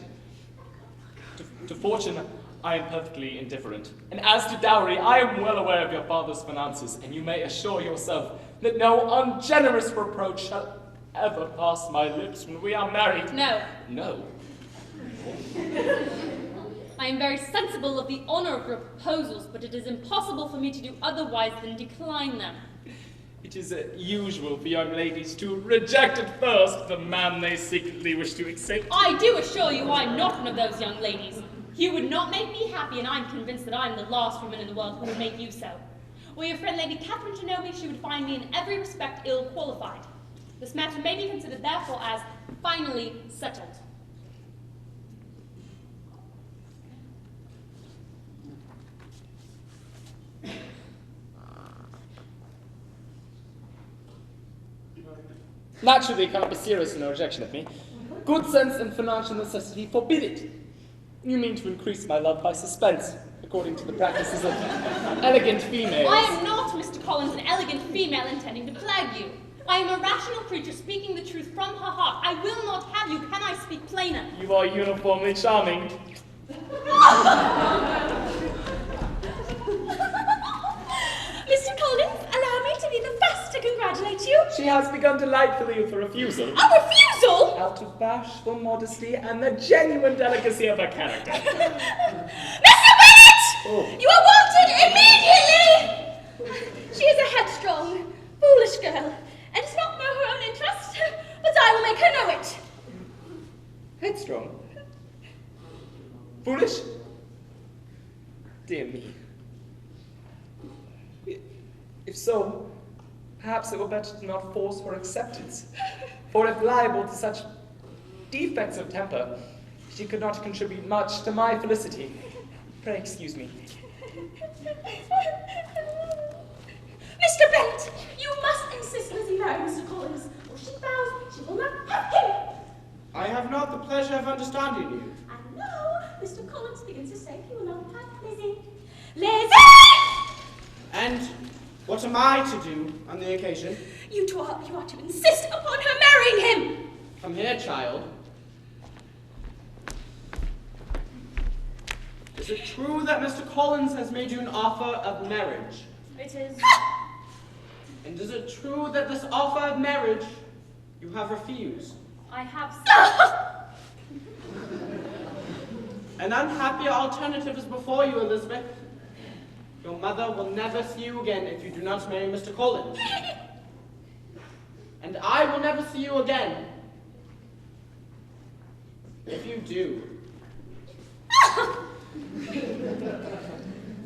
To fortune, I am perfectly indifferent. And as to dowry, I am well aware of your father's finances, and you may assure yourself that no ungenerous reproach shall ever pass my lips when we are married. No. No. I am very sensible of the honor of your proposals, but it is impossible for me to do otherwise than decline them. It is usual for young ladies to reject at first the man they secretly wish to accept. I do assure you I'm not one of those young ladies. You would not make me happy, and I'm convinced that I'm the last woman in the world who would make you so. Were your friend Lady Catherine to know me, she would find me in every respect ill qualified. This matter may be considered therefore as finally settled. Naturally, you cannot be serious in your rejection of me. Good sense and financial necessity forbid it. You mean to increase my love by suspense, according to the practices of elegant females. I am not, Mr. Collins, an elegant female intending to plague you. I am a rational creature speaking the truth from her heart. I will not have you. Can I speak plainer? You are uniformly charming. Mr. Collins, allow me to be the first to congratulate you. She has begun delightfully with a refusal. A refusal? Out of bashful modesty and the genuine delicacy of her character. Mr. Bennet! Oh. You are wanted immediately! She is a headstrong, foolish girl, and does not know her own interest, but I will make her know it. Headstrong? Foolish? Dear me. If so, perhaps it were better to not force her acceptance. For if liable to such defects of temper, she could not contribute much to my felicity. Pray excuse me. Mr. Bennet, you must insist Lizzie marry Mr. Collins, or she vows she will not have him. I have not the pleasure of understanding you. And now, Mr. Collins begins to say he will not have Lizzie. Lizzie! And what am I to do on the occasion? You are to insist upon her marrying him. Come here, child. Is it true that Mr. Collins has made you an offer of marriage? It is. And is it true that this offer of marriage you have refused? I have An unhappy alternative is before you, Elizabeth. Your mother will never see you again if you do not marry Mr. Collins. And I will never see you again if you do.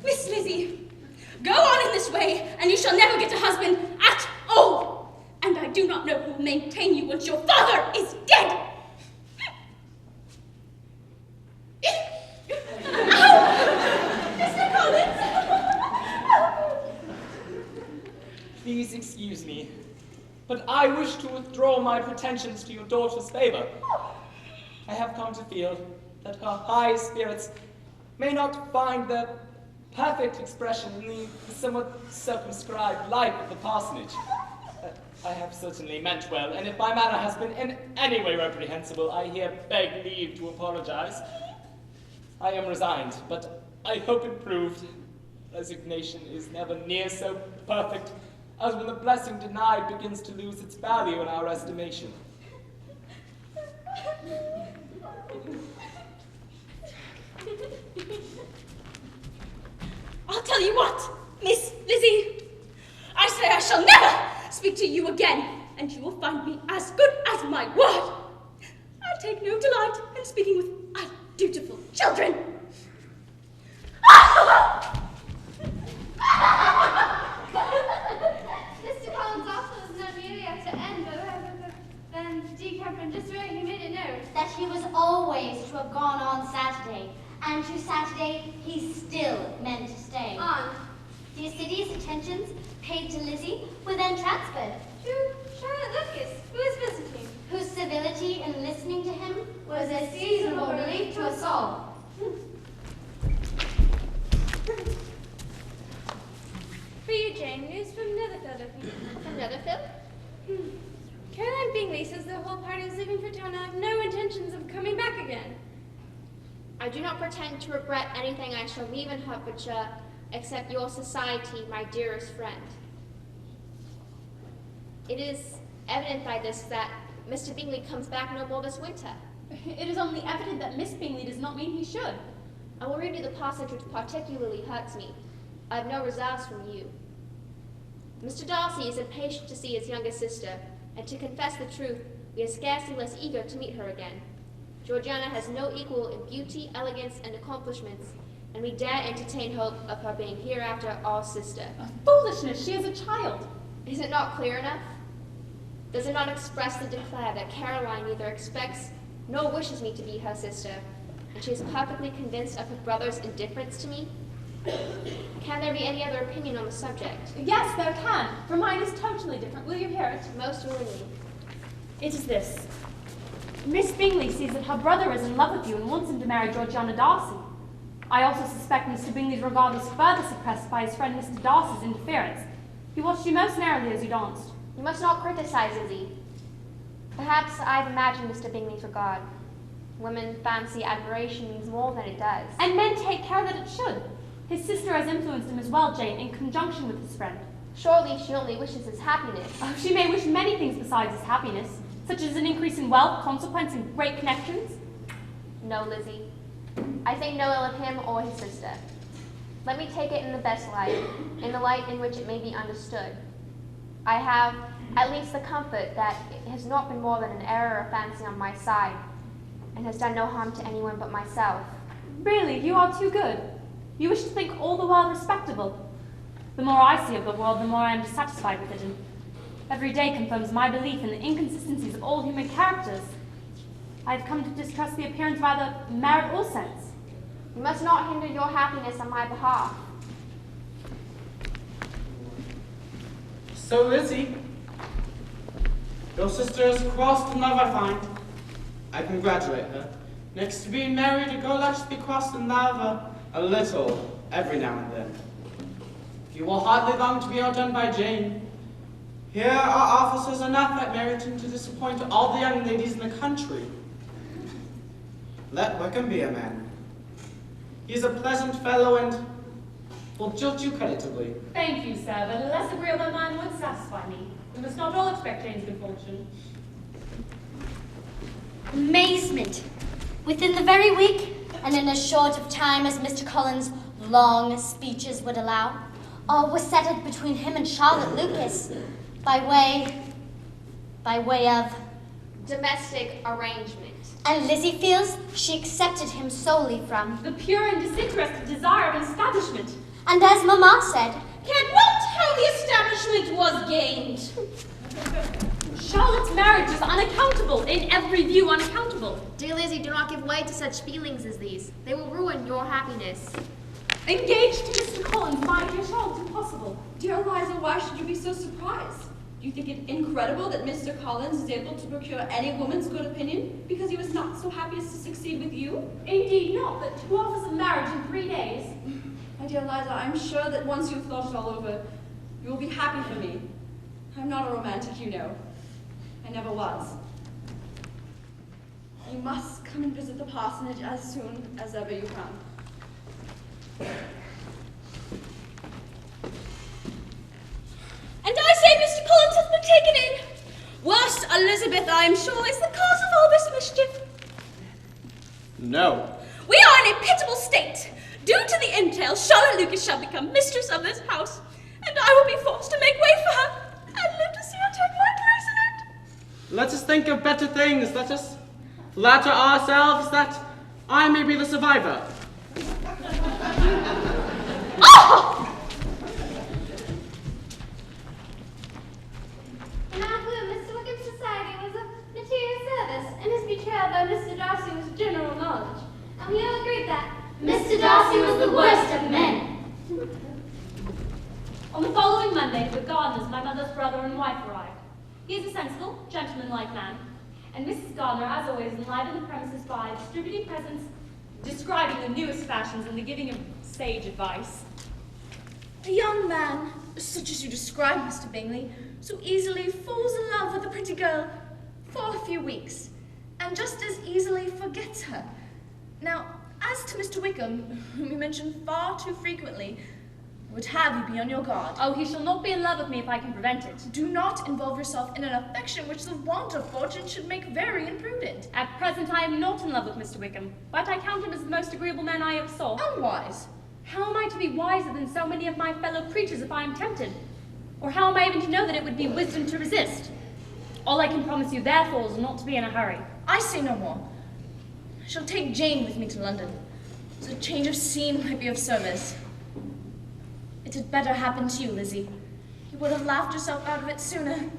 Miss Lizzie, go on in this way, and you shall never get a husband at all. And I do not know who will maintain you once your father is dead. Mr. Collins! Please excuse me, but I wish to withdraw my pretensions to your daughter's favor. I have come to feel that her high spirits may not find their perfect expression in the somewhat circumscribed life of the parsonage. I have certainly meant well, and if my manner has been in any way reprehensible, I here beg leave to apologize. I am resigned, but I hope improved. Resignation is never near so perfect as when the blessing denied begins to lose its value in our estimation. I'll tell you what, Miss Lizzie. I say I shall never speak to you again, and you will find me as good as my word. I take no delight in speaking with undutiful children. Mr. Collins' offer was not merely at to end, but then D. Cameron just wrote he made a note. That he was always to have gone on Saturday, and to Saturday he still meant to stay. On. The assiduous attentions paid to Lizzie were then transferred, To Charlotte Lucas, who is visiting. whose civility in listening to him was a seasonable relief to us all. For you, Jane, news from Netherfield, I think. From Netherfield? Caroline Bingley says the whole party is leaving for town and have no intentions of coming back again. I do not pretend to regret anything I shall leave in Hertfordshire, except your society, my dearest friend. It is evident by this that Mr. Bingley comes back no more this winter. It is only evident that Miss Bingley does not mean he should. I will read you the passage which particularly hurts me. I have no reserves from you. Mr. Darcy is impatient to see his younger sister, and to confess the truth, we are scarcely less eager to meet her again. Georgiana has no equal in beauty, elegance, and accomplishments, and we dare entertain hope of her being hereafter our sister. Foolishness, she is a child. Is it not clear enough? Does it not expressly declare that Caroline neither expects nor wishes me to be her sister, and she is perfectly convinced of her brother's indifference to me? Can there be any other opinion on the subject? Yes, there can, for mine is totally different. Will you hear it? Most willingly. It is this. Miss Bingley sees that her brother is in love with you and wants him to marry Georgiana Darcy. I also suspect Mr. Bingley's regard was further suppressed by his friend Mr. Darcy's interference. He watched you most narrowly as you danced. You must not criticize Izzy. Perhaps I've imagined Mr. Bingley's regard. Women fancy admiration means more than it does. And men take care that it should. His sister has influenced him as well, Jane, in conjunction with his friend. Surely she only wishes his happiness. Oh, she may wish many things besides his happiness, such as an increase in wealth, consequence, and great connections. No, Lizzie. I think no ill of him or his sister. Let me take it in the best light, in the light in which it may be understood. I have at least the comfort that it has not been more than an error of fancy on my side, and has done no harm to anyone but myself. Really, you are too good. You wish to think all the world respectable. The more I see of the world, the more I am dissatisfied with it, and every day confirms my belief in the inconsistencies of all human characters. I have come to distrust the appearance of either merit or sense. You must not hinder your happiness on my behalf. So, Lizzie, your sister has crossed in love, I find. I congratulate her. Next to being married, a girl likes to be crossed in love a little, every now and then. You will hardly long to be outdone by Jane. Here are officers enough at Meryton to disappoint all the young ladies in the country. Let Wickham be a man. He is a pleasant fellow and will jilt you creditably. Thank you, sir, but a less agreeable man would satisfy me. We must not all expect Jane's good fortune. Amazement. Within the very week, and in as short of time as Mr. Collins' long speeches would allow, all was settled between him and Charlotte Lucas by way of Domestic arrangement. And Lizzie feels she accepted him solely from The pure and disinterested desire of establishment. And as Mamma said, Can one how the establishment was gained? Charlotte's marriage is unaccountable, in every view unaccountable. Dear Lizzie, do not give way to such feelings as these. They will ruin your happiness. Engaged to Mr. Collins, my dear Charlotte, impossible. Dear Eliza, why should you be so surprised? Do you think it incredible that Mr. Collins is able to procure any woman's good opinion because he was not so happy as to succeed with you? Indeed not, but 2 offers of marriage in 3 days. My dear Eliza, I'm sure that once you've thought it all over, you will be happy for me. I'm not a romantic, you know. I never was. You must come and visit the parsonage as soon as ever you can. And I say Mr. Collins has been taken in. Worst, Elizabeth, I am sure, is the cause of all this mischief. No. We are in a pitiable state. Due to the entail, Charlotte Lucas shall become mistress of this house, and I will be forced to make way for her, and live to see her take my place in it. Let us think of better things. Let us flatter ourselves that I may be the survivor. Oh! an affluent Mr. Wickham's society was of material service, and his betrayal by Mr. Darcy was general knowledge. And we all agreed that Mr. Darcy was the worst of men. On the following Monday, the Gardiners, my mother's brother and wife, arrived. He is a sensible, gentlemanlike man, and Mrs. Gardiner, as always, enlivened the premises by distributing presents, describing the newest fashions, and the giving of sage advice. A young man, such as you describe, Mr. Bingley, so easily falls in love with a pretty girl for a few weeks, and just as easily forgets her. Now, as As to Mr. Wickham, whom you mention far too frequently, I would have you be on your guard. Oh, he shall not be in love with me if I can prevent it. Do not involve yourself in an affection which the want of fortune should make very imprudent. At present, I am not in love with Mr. Wickham, but I count him as the most agreeable man I ever saw. Unwise. How am I to be wiser than so many of my fellow creatures if I am tempted? Or how am I even to know that it would be wisdom to resist? All I can promise you, therefore, is not to be in a hurry. I say no more. I shall take Jane with me to London, so a change of scene might be of service. It had better happen to you, Lizzie. You would have laughed yourself out of it sooner.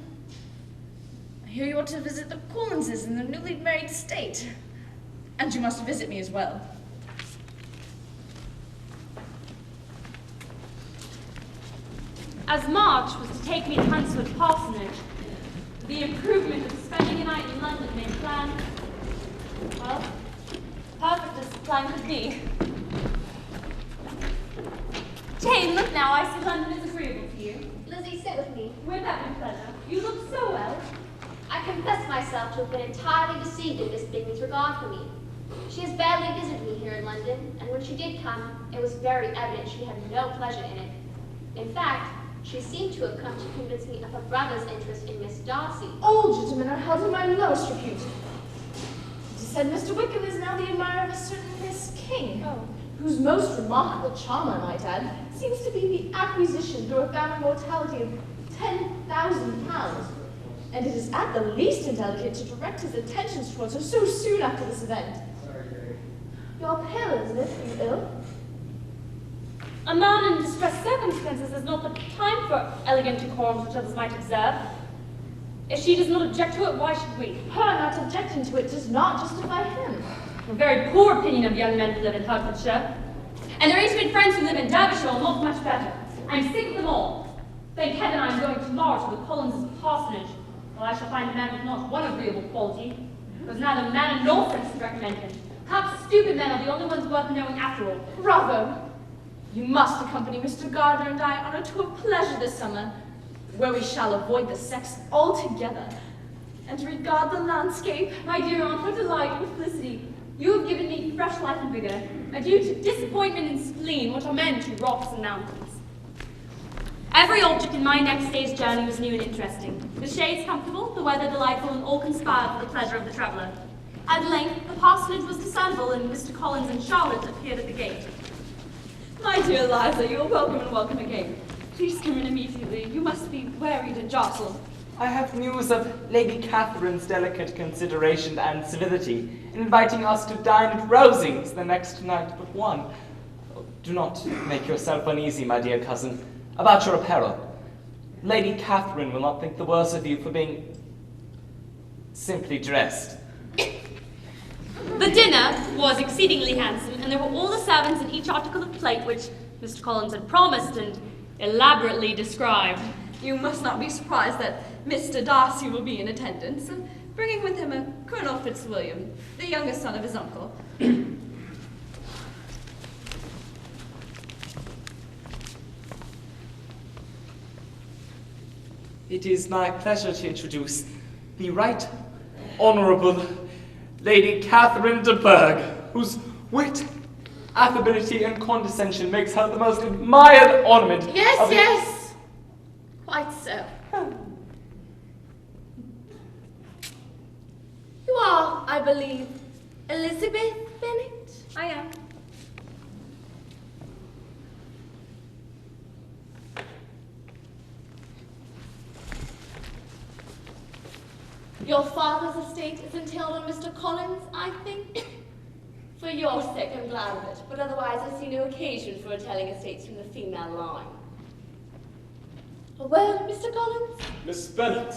I hear you are to visit the Collinses in their newly married state. And you must visit me as well. As March was to take me to Hunsford Parsonage, the improvement of spending a night in London made plan, well, perfect as the plan could be. Jane, look now, I see London is agreeable to you. Lizzie, sit with me. Would that be pleasure? You look so well. I confess myself to have been entirely deceived in Miss Bingley's regard for me. She has barely visited me here in London, and when she did come, it was very evident she had no pleasure in it. In fact, she seemed to have come to convince me of her brother's interest in Miss Darcy. All gentlemen are held in my lowest repute. It is said Mr. Wickham is now the admirer of a certain Miss King, whose most remarkable charm, I might add, seems to be the acquisition through a family mortality of £10,000. And it is at the least indelicate to direct his attentions towards her so soon after this event. You're pale, Elizabeth. Are you ill? A man in distressed circumstances has not the time for elegant decorums which others might observe. If she does not object to it, why should we? Her not objecting to it does not justify him. A very poor opinion of young men who live in Hertfordshire. And their intimate friends who live in Derbyshire are not much better. I'm sick of them all. Thank heaven I'm going tomorrow to the Collins' parsonage, where I shall find a man with not one agreeable quality, because neither man nor friends to recommend him. Perhaps stupid men are the only ones worth knowing after all. Bravo! You must accompany Mr. Gardner and I on a tour of pleasure this summer, where we shall avoid the sex altogether, and regard the landscape. My dear aunt, what delight, what felicity. You have given me fresh life and vigor. Adieu to disappointment and spleen, which are men to rocks and mountains. Every object in my next day's journey was new and interesting. The shades comfortable, the weather delightful, and all conspired for the pleasure of the traveller. At length, the parsonage was discernible, and Mr. Collins and Charlotte appeared at the gate. My dear Eliza, you are welcome and welcome again. Please come in immediately. You must be wearied and jostled. I have news of Lady Catherine's delicate consideration and civility in inviting us to dine at Rosings the next night but one. Do not make yourself uneasy, my dear cousin, about your apparel. Lady Catherine will not think the worse of you for being simply dressed. The dinner was exceedingly handsome, and there were all the servants in each article of plate which Mr. Collins had promised and elaborately described. You must not be surprised that Mr. Darcy will be in attendance, bringing with him a Colonel Fitzwilliam, the youngest son of his uncle. It is my pleasure to introduce the Right Honourable Lady Catherine de Bourgh, whose wit, affability, and condescension makes her the most admired ornament. Yes, yes. Quite so. You are, I believe, Elizabeth Bennet? I am. Your father's estate is entailed on Mr. Collins, I think? For your sake, I'm glad of it, but otherwise I see no occasion for telling estates from the female line. A word, Mr. Collins? Miss Bennet,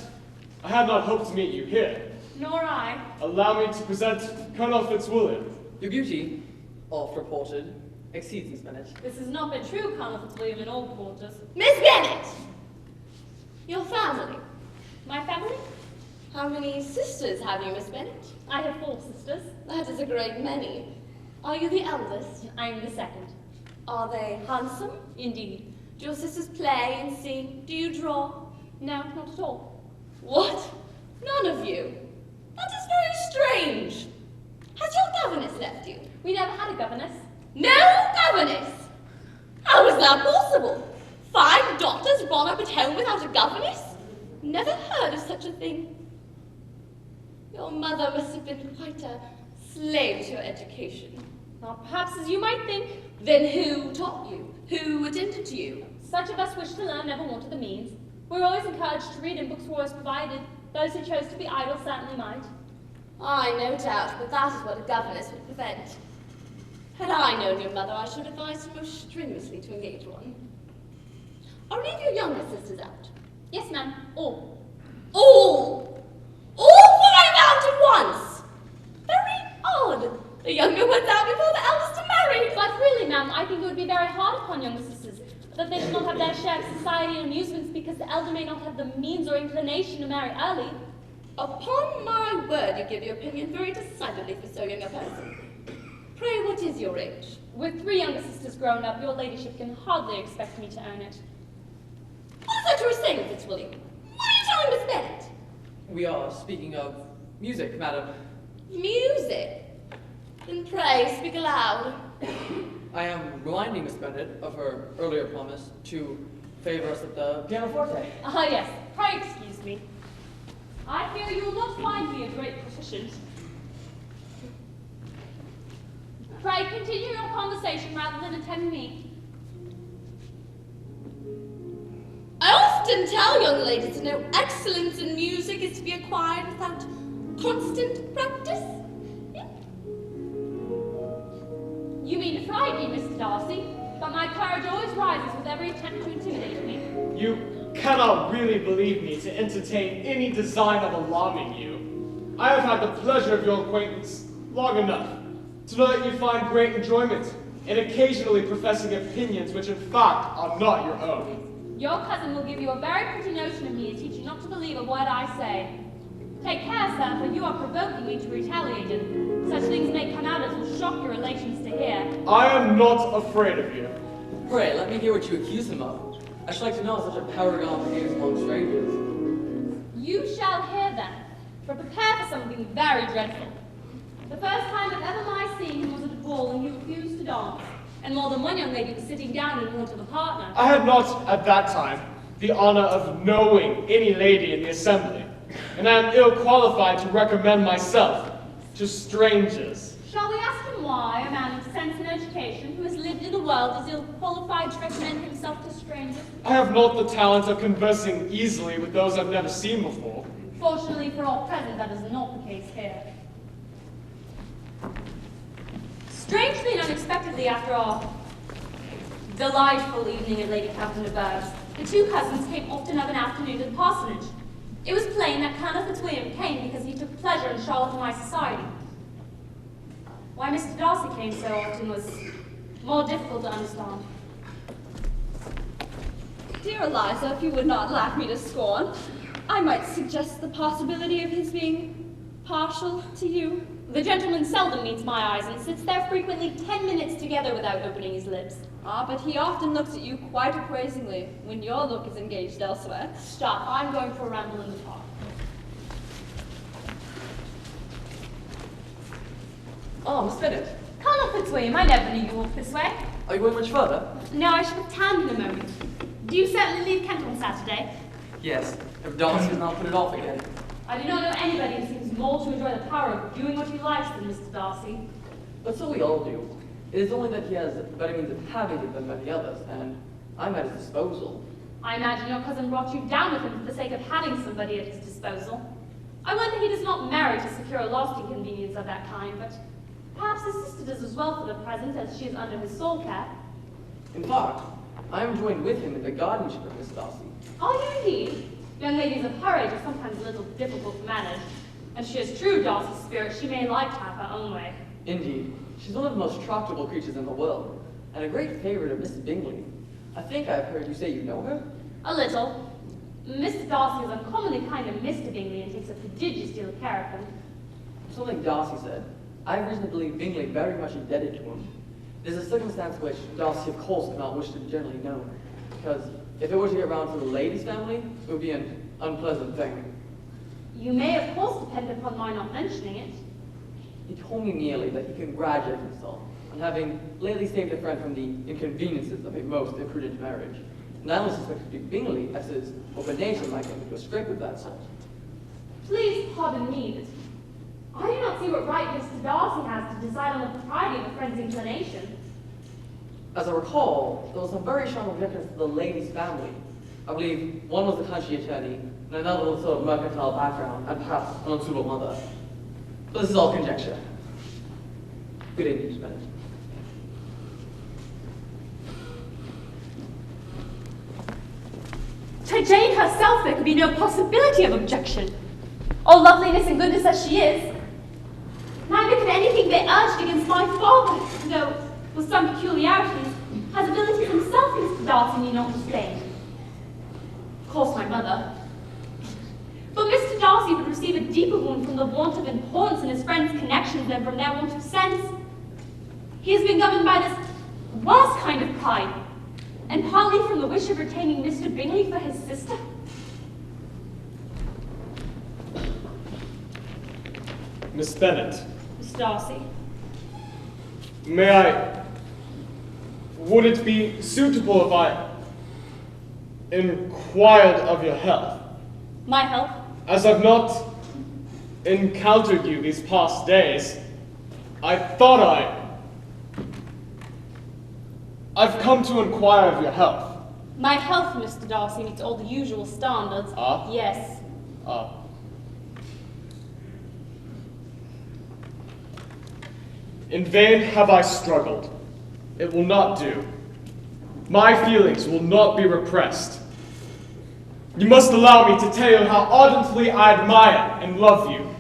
I had not hoped to meet you here. Nor I. Allow me to present Colonel Fitzwilliam. Your beauty, oft reported, exceeds Miss Bennet. This has not been true, Colonel Fitzwilliam, in all quarters. Miss Bennet! Your family? My family? How many sisters have you, Miss Bennet? I have 4 sisters. That is a great many. Are you the eldest? I am the second. Are they handsome? Indeed. Do your sisters play and sing? Do you draw? No, not at all. What? None of you? That is very strange. Has your governess left you? We never had a governess. Your mother must have been quite a slave to your education. Not perhaps as you might think. Then who taught you? Who attended to you? Such of us wish to learn never wanted the means. We were always encouraged to read and books were always provided. Those who chose to be idle certainly might. I no doubt, but that is what a governess would prevent. Had I known your mother, I should advise her most strenuously to engage one. Are any of your younger sisters out? Yes, ma'am. All. All? All flying out at once? Very odd. The younger ones out before the eldest are married. But really, ma'am, I think it would be very hard upon younger sisters that they should not have their share of society and amusements because the elder may not have the means or inclination to marry early. Upon my word, you give your opinion very decidedly for so young a person. Pray, what is your age? With 3 younger sisters grown up, your ladyship can hardly expect me to own it. What is that you were saying, Fitzwilliam? What are you telling Miss Bennet? We are speaking of music, madam. Music? Then pray, speak aloud. I am reminding Miss Bennet of her earlier promise to favor us at the pianoforte. Ah, yes. Pray excuse me. I fear you will not find me a great proficient. Pray continue your conversation rather than attend me. I often tell young ladies that no excellence in music is to be acquired without constant practice. You mean to frighten me, Mr. Darcy, but my courage always rises with every attempt to intimidate me. You cannot really believe me to entertain any design of alarming you. I have had the pleasure of your acquaintance long enough to know that you find great enjoyment in occasionally professing opinions which in fact are not your own. Your cousin will give you a very pretty notion of me and teach you not to believe a word I say. Take care, sir, for you are provoking me to retaliate, and such things may come out as will shock your relations to hear. I am not afraid of you. Pray, let me hear what you accuse him of. I should like to know how such a paragon behaves among strangers. You shall hear then, for prepare for something very dreadful. The first time that ever my seeing him was at a ball and he refused to dance, and more than one young lady was sitting down in want of a partner. I had not, at that time, the honor of knowing any lady in the assembly, and I am ill qualified to recommend myself to strangers. Shall we ask him why a man of sense and education who has lived in the world is ill qualified to recommend himself to strangers? I have not the talent of conversing easily with those I've never seen before. Fortunately for all present, that is not the case here. Strangely and unexpectedly, after our delightful evening at Lady Captain de Bourgh's, the 2 cousins came often of an afternoon to the parsonage. It was plain that Colonel Fitzwilliam came because he took pleasure in Charlotte and my society. Why Mr. Darcy came so often was more difficult to understand. Dear Eliza, if you would not laugh me to scorn, I might suggest the possibility of his being partial to you. The gentleman seldom meets my eyes and sits there frequently 10 minutes together without opening his lips. Ah, but he often looks at you quite appraisingly when your look is engaged elsewhere. Stop, I'm going for a ramble in the park. Oh, Miss Bennet. Colonel Fitzwilliam, I never knew you walked this way. Are you going much further? No, I shall have town in a moment. Do you certainly leave Kent on Saturday? Yes, if Darcy has not put it off again. I do not know anybody who seems more to enjoy the power of doing what he likes than Mr. Darcy. But so we all do. It is only that he has better means of having it than many others, and I'm at his disposal. I imagine your cousin brought you down with him for the sake of having somebody at his disposal. I wonder he does not marry to secure a lasting convenience of that kind, but perhaps his sister does as well for the present, as she is under his sole care. In fact, I am joined with him in the guardianship of Miss Darcy. Are you indeed? Young ladies of her age are sometimes a little difficult to manage, and she has true Darcy's spirit. She may like to have her own way. Indeed, she's one of the most tractable creatures in the world, and a great favorite of Mrs. Bingley. I think I've heard you say you know her? A little. Mr. Darcy is uncommonly kind of Mr. Bingley and takes a prodigious deal of care of him. Something Darcy said. I have reason to believe Bingley very much indebted to him. There's a circumstance which Darcy, of course, could not wish to be generally known, because if it were to get round to the lady's family, it would be an unpleasant thing. You may, of course, depend upon my not mentioning it. He told me merely that he congratulated himself on having lately saved a friend from the inconveniences of a most imprudent marriage. And I only suspected Bingley, as his open nature might get into a scrape of that sort. Please pardon me, I do not see what right Mr. Darcy has to decide on the propriety of a friend's inclination. As I recall, there were some very strong objections to the lady's family. I believe one was a country attorney, and another was sort of mercantile background, and perhaps an unsuitable mother. But this is all conjecture. Good evening, Mr. Bennett. To Jane herself there could be no possibility of objection. All loveliness and goodness as she is. Neither could anything be urged against my father, though, with some peculiarities, has abilities himself Mr. Darcy need not disdain. Of course, my mother. But Mr. Darcy would receive a deeper wound from the want of importance in his friends' connections than from their want of sense. He has been governed by this worst kind of pride, and partly from the wish of retaining Mr. Bingley for his sister. Miss Bennet. Miss Darcy. Would it be suitable if I inquired of your health? My health? As I've not encountered you these past days, I thought I've come to inquire of your health. My health, Mr. Darcy, meets all the usual standards. Ah? Yes. Ah. In vain have I struggled. It will not do. My feelings will not be repressed. You must allow me to tell you how ardently I admire and love you.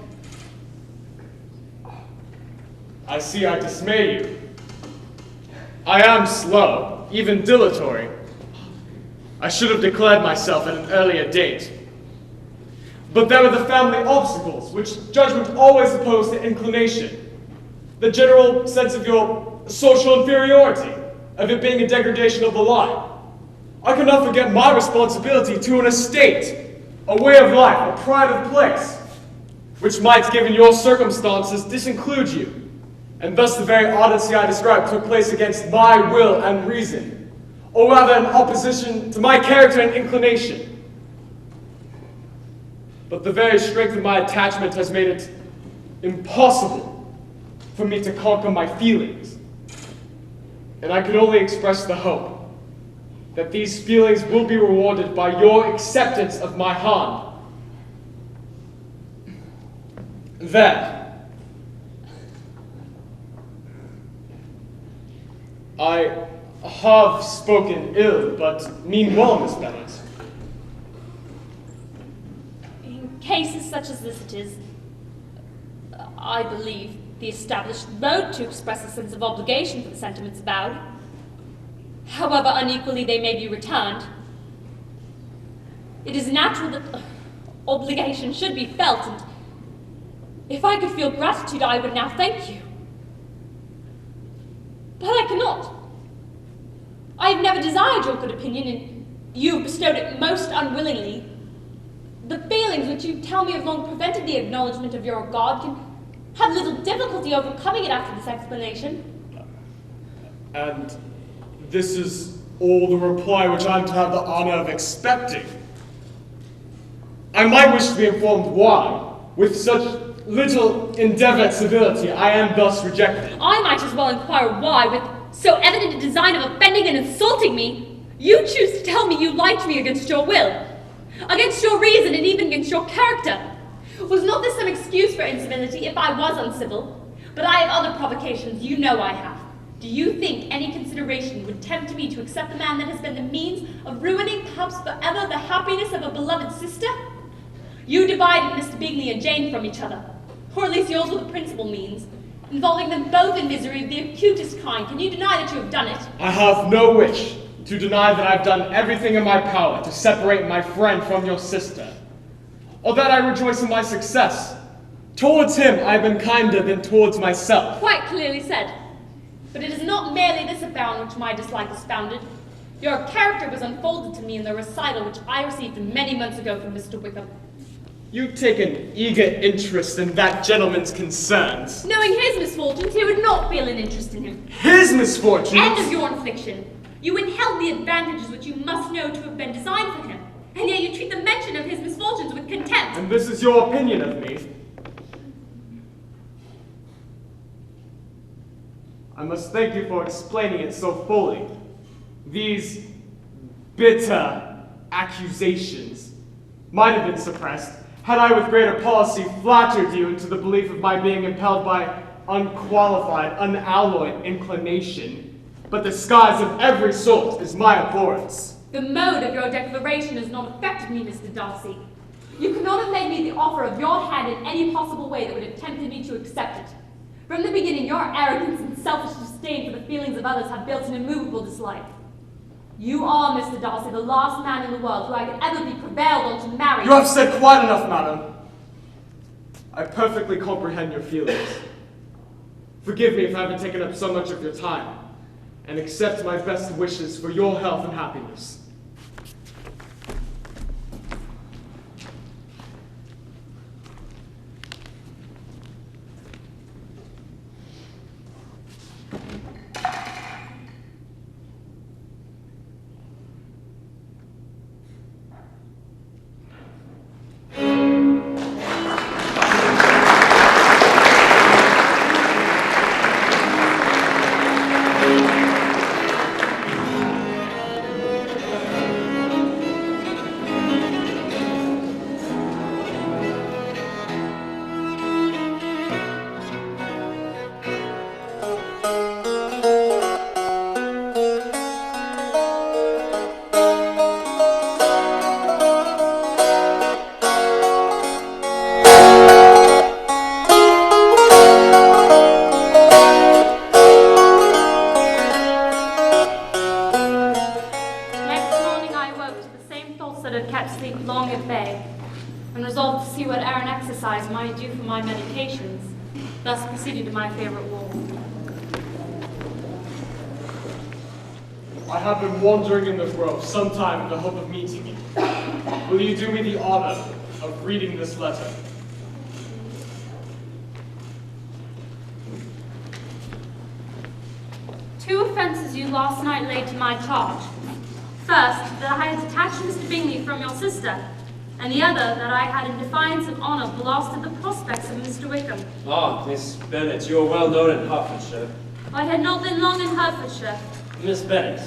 I see I dismay you. I am slow, even dilatory. I should have declared myself at an earlier date. But there are the family obstacles, which judgment always opposed to inclination. The general sense of your social inferiority, of it being a degradation of the line. I cannot forget my responsibility to an estate, a way of life, a pride of place, which might, given your circumstances, disinclude you. And thus the very ardency I described took place against my will and reason, or rather in opposition to my character and inclination. But the very strength of my attachment has made it impossible for me to conquer my feelings. And I can only express the hope that these feelings will be rewarded by your acceptance of my hand. Then, I have spoken ill, but mean well, Miss Bennet. In cases such as this it is, I believe, the established mode to express a sense of obligation for the sentiments avowed. However unequally they may be returned, it is natural that obligation should be felt, and if I could feel gratitude, I would now thank you. But I cannot. I have never desired your good opinion, and you have bestowed it most unwillingly. The feelings which you tell me have long prevented the acknowledgement of your regard can have little difficulty overcoming it after this explanation. And this is all the reply which I'm to have the honor of expecting. I might wish to be informed why, with such little endeavored civility, I am thus rejected. I might as well inquire why, with so evident a design of offending and insulting me, you choose to tell me you liked me against your will, against your reason, and even against your character. Was not this some excuse for incivility if I was uncivil? But I have other provocations, you know I have. Do you think any consideration would tempt me to accept the man that has been the means of ruining, perhaps forever, the happiness of a beloved sister? You divided Mr. Bingley and Jane from each other, or at least yours were the principal means, involving them both in misery of the acutest kind. Can you deny that you have done it? I have no wish to deny that I've done everything in my power to separate my friend from your sister, or that I rejoice in my success. Towards him I have been kinder than towards myself. Quite clearly said. But it is not merely this upon which my dislike is founded. Your character was unfolded to me in the recital which I received many months ago from Mr. Wickham. You take an eager interest in that gentleman's concerns. Knowing his misfortunes, he would not feel an interest in him. His misfortunes? End of your infliction. You withheld the advantages which you must know to have been designed for him, and yet you treat the mention of his misfortunes with contempt. And this is your opinion of me? I must thank you for explaining it so fully. These bitter accusations might have been suppressed had I with greater policy flattered you into the belief of my being impelled by unqualified, unalloyed inclination, but the skies of every sort is my abhorrence. The mode of your declaration has not affected me, Mr. Darcy. You could not have made me the offer of your hand in any possible way that would have tempted me to accept it. From the beginning, your arrogance and selfish disdain for the feelings of others have built an immovable dislike. You are, Mr. Darcy, the last man in the world who I could ever be prevailed on to marry. You have said quite enough, madam. I perfectly comprehend your feelings. Forgive me if I haven't taken up so much of your time, and accept my best wishes for your health and happiness. Thus proceeded to my favorite wall. I have been wandering in the grove some time in the hope of meeting you. Will you do me the honor of reading this letter? Two offences you last night laid to my charge. First, that I had detached Mr. Bingley from your sister, and the other that I had in defiance of honour blasted the prospects of Mr. Wickham. Ah, Miss Bennet, you are well known in Hertfordshire. I had not been long in Hertfordshire. Miss Bennet,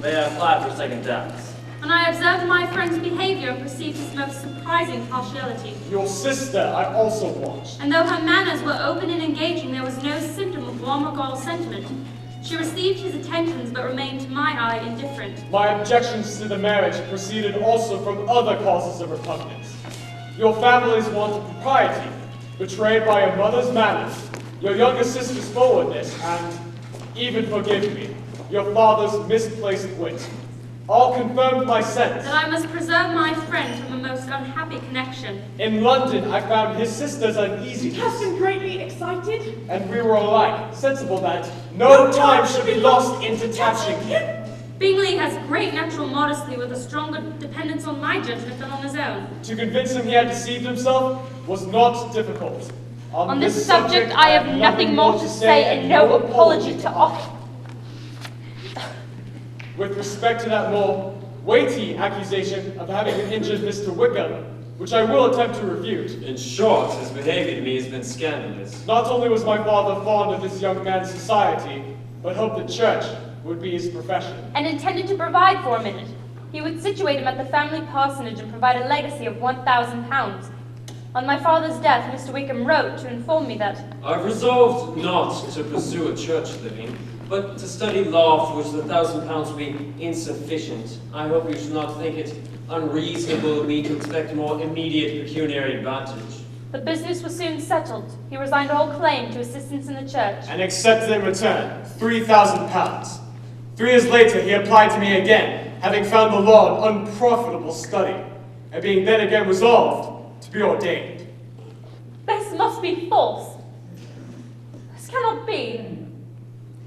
may I apply for second doubts? When I observed my friend's behaviour and perceived his most surprising partiality. Your sister I also watched. And though her manners were open and engaging, there was no symptom of warm or gall sentiment. She received his attentions, but remained to my eye indifferent. My objections to the marriage proceeded also from other causes of repugnance. Your family's want of propriety, betrayed by your mother's manners, your younger sister's forwardness, and, even forgive me, your father's misplaced wit. All confirmed my sense. That I must preserve my friend from a most unhappy connection. In London, I found his sister's uneasiness. He has been greatly excited. And we were alike, sensible that no time should be lost in detaching him. Bingley has great natural modesty with a stronger dependence on my judgment than on his own. To convince him he had deceived himself was not difficult. On this subject, I have nothing more to say and no apology to offer. With respect to that more weighty accusation of having injured Mr. Wickham, which I will attempt to refute. In short, his behavior to me has been scandalous. Not only was my father fond of this young man's society, but hoped the church would be his profession. And intended to provide for him in it. He would situate him at the family parsonage and provide a legacy of £1,000. On my father's death, Mr. Wickham wrote to inform me that I've resolved not to pursue a church living, but to study law, for which the £1,000 will be insufficient. I hope you should not think it unreasonable of me to expect more immediate pecuniary advantage. the business was soon settled. He resigned all claim to assistance in the church. And accepted in return £3,000. 3 years later, he applied to me again, having found the law an unprofitable study, and being then again resolved to be ordained. This must be false. This cannot be.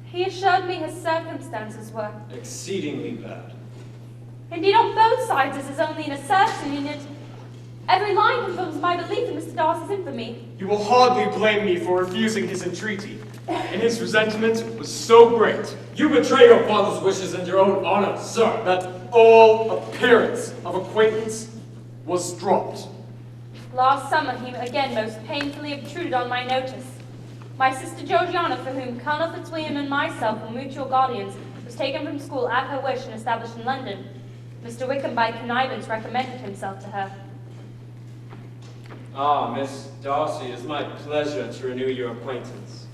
He assured me his circumstances were exceedingly bad. Indeed, on both sides this is only an assertion, and yet every line confirms my belief in Mr. Darcy's infamy. You will hardly blame me for refusing his entreaty, and his resentment was so great. You betray your father's wishes and your own honor, sir. That all appearance of acquaintance was dropped. Last summer he again most painfully obtruded on my notice. My sister Georgiana, for whom Colonel Fitzwilliam and myself were mutual guardians, was taken from school at her wish and established in London. Mr. Wickham, by connivance, recommended himself to her. Ah, Miss Darcy, it is my pleasure to renew your acquaintance.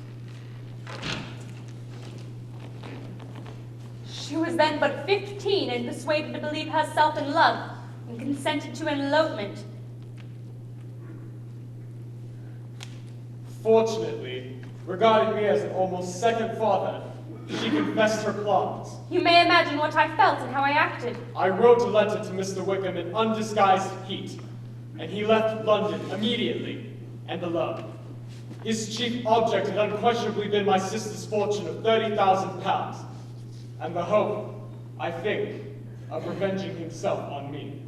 She was then but 15 and persuaded to believe herself in love and consented to an elopement. Fortunately, regarding me as an almost second father, she confessed her plans. You may imagine what I felt and how I acted. I wrote a letter to Mr. Wickham in undisguised heat, and he left London immediately and alone. His chief object had unquestionably been my sister's fortune of £30,000, and the hope, I think, of revenging himself on me.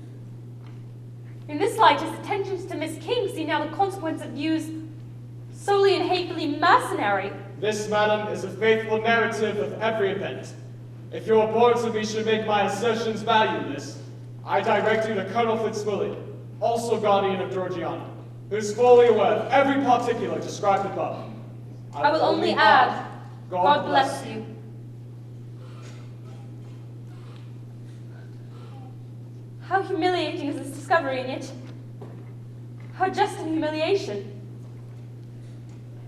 In this light, his attentions to Miss King see now the consequence of views solely and hatefully mercenary. This, madam, is a faithful narrative of every event. If your abhorrence of me should make my assertions valueless, I direct you to Colonel Fitzwilliam, also guardian of Georgiana, who is fully aware of every particular described above. I will only add, God bless you. How humiliating is this discovery, and yet how just an humiliation.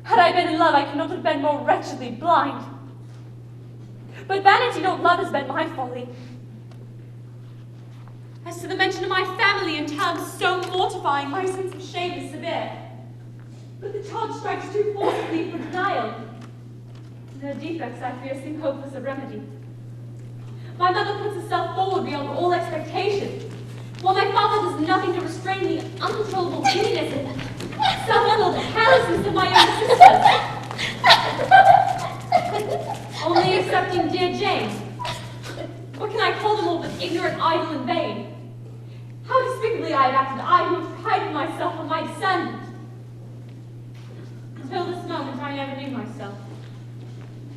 Had I been in love, I could not have been more wretchedly blind. But vanity, not love, has been my folly. As to the mention of my family in terms so mortifying, my sense of shame is severe. But the charge strikes too forcibly for denial. Their defects, I fear, seem hopeless of remedy. My mother puts herself forward beyond all expectation, while my father does nothing to restrain the uncontrollable giddiness and self-willed carelessness of my young sister. Only excepting dear Jane. What can I call them all but ignorant, idle, and vain? How despicably I have acted, I who have prided myself on my discernment. Until this moment, I never knew myself.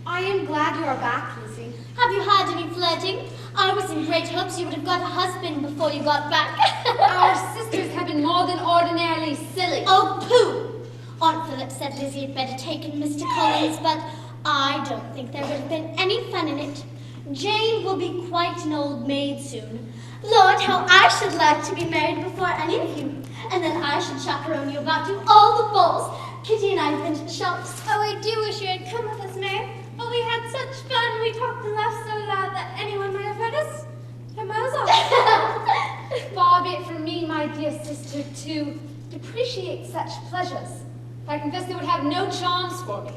I am glad you are back, Lizzie. Have you had any flirting? I was in great hopes you would have got a husband before you got back. Our sisters have been more than ordinarily silly. Oh, pooh! Aunt Philip said Lizzie had better taken Mr. Collins, but I don't think there would have been any fun in it. Jane will be quite an old maid soon. Lord, how I should like to be married before any of you. And then I should chaperone you about to all the balls. Kitty and I have been to the shops. Oh, I do wish you had come with us, Mary. But we had such fun. We talked and laughed so loud that anyone might have heard us 10 miles off. Far be it from me, my dear sister, to depreciate such pleasures. I confess they would have no charms for me.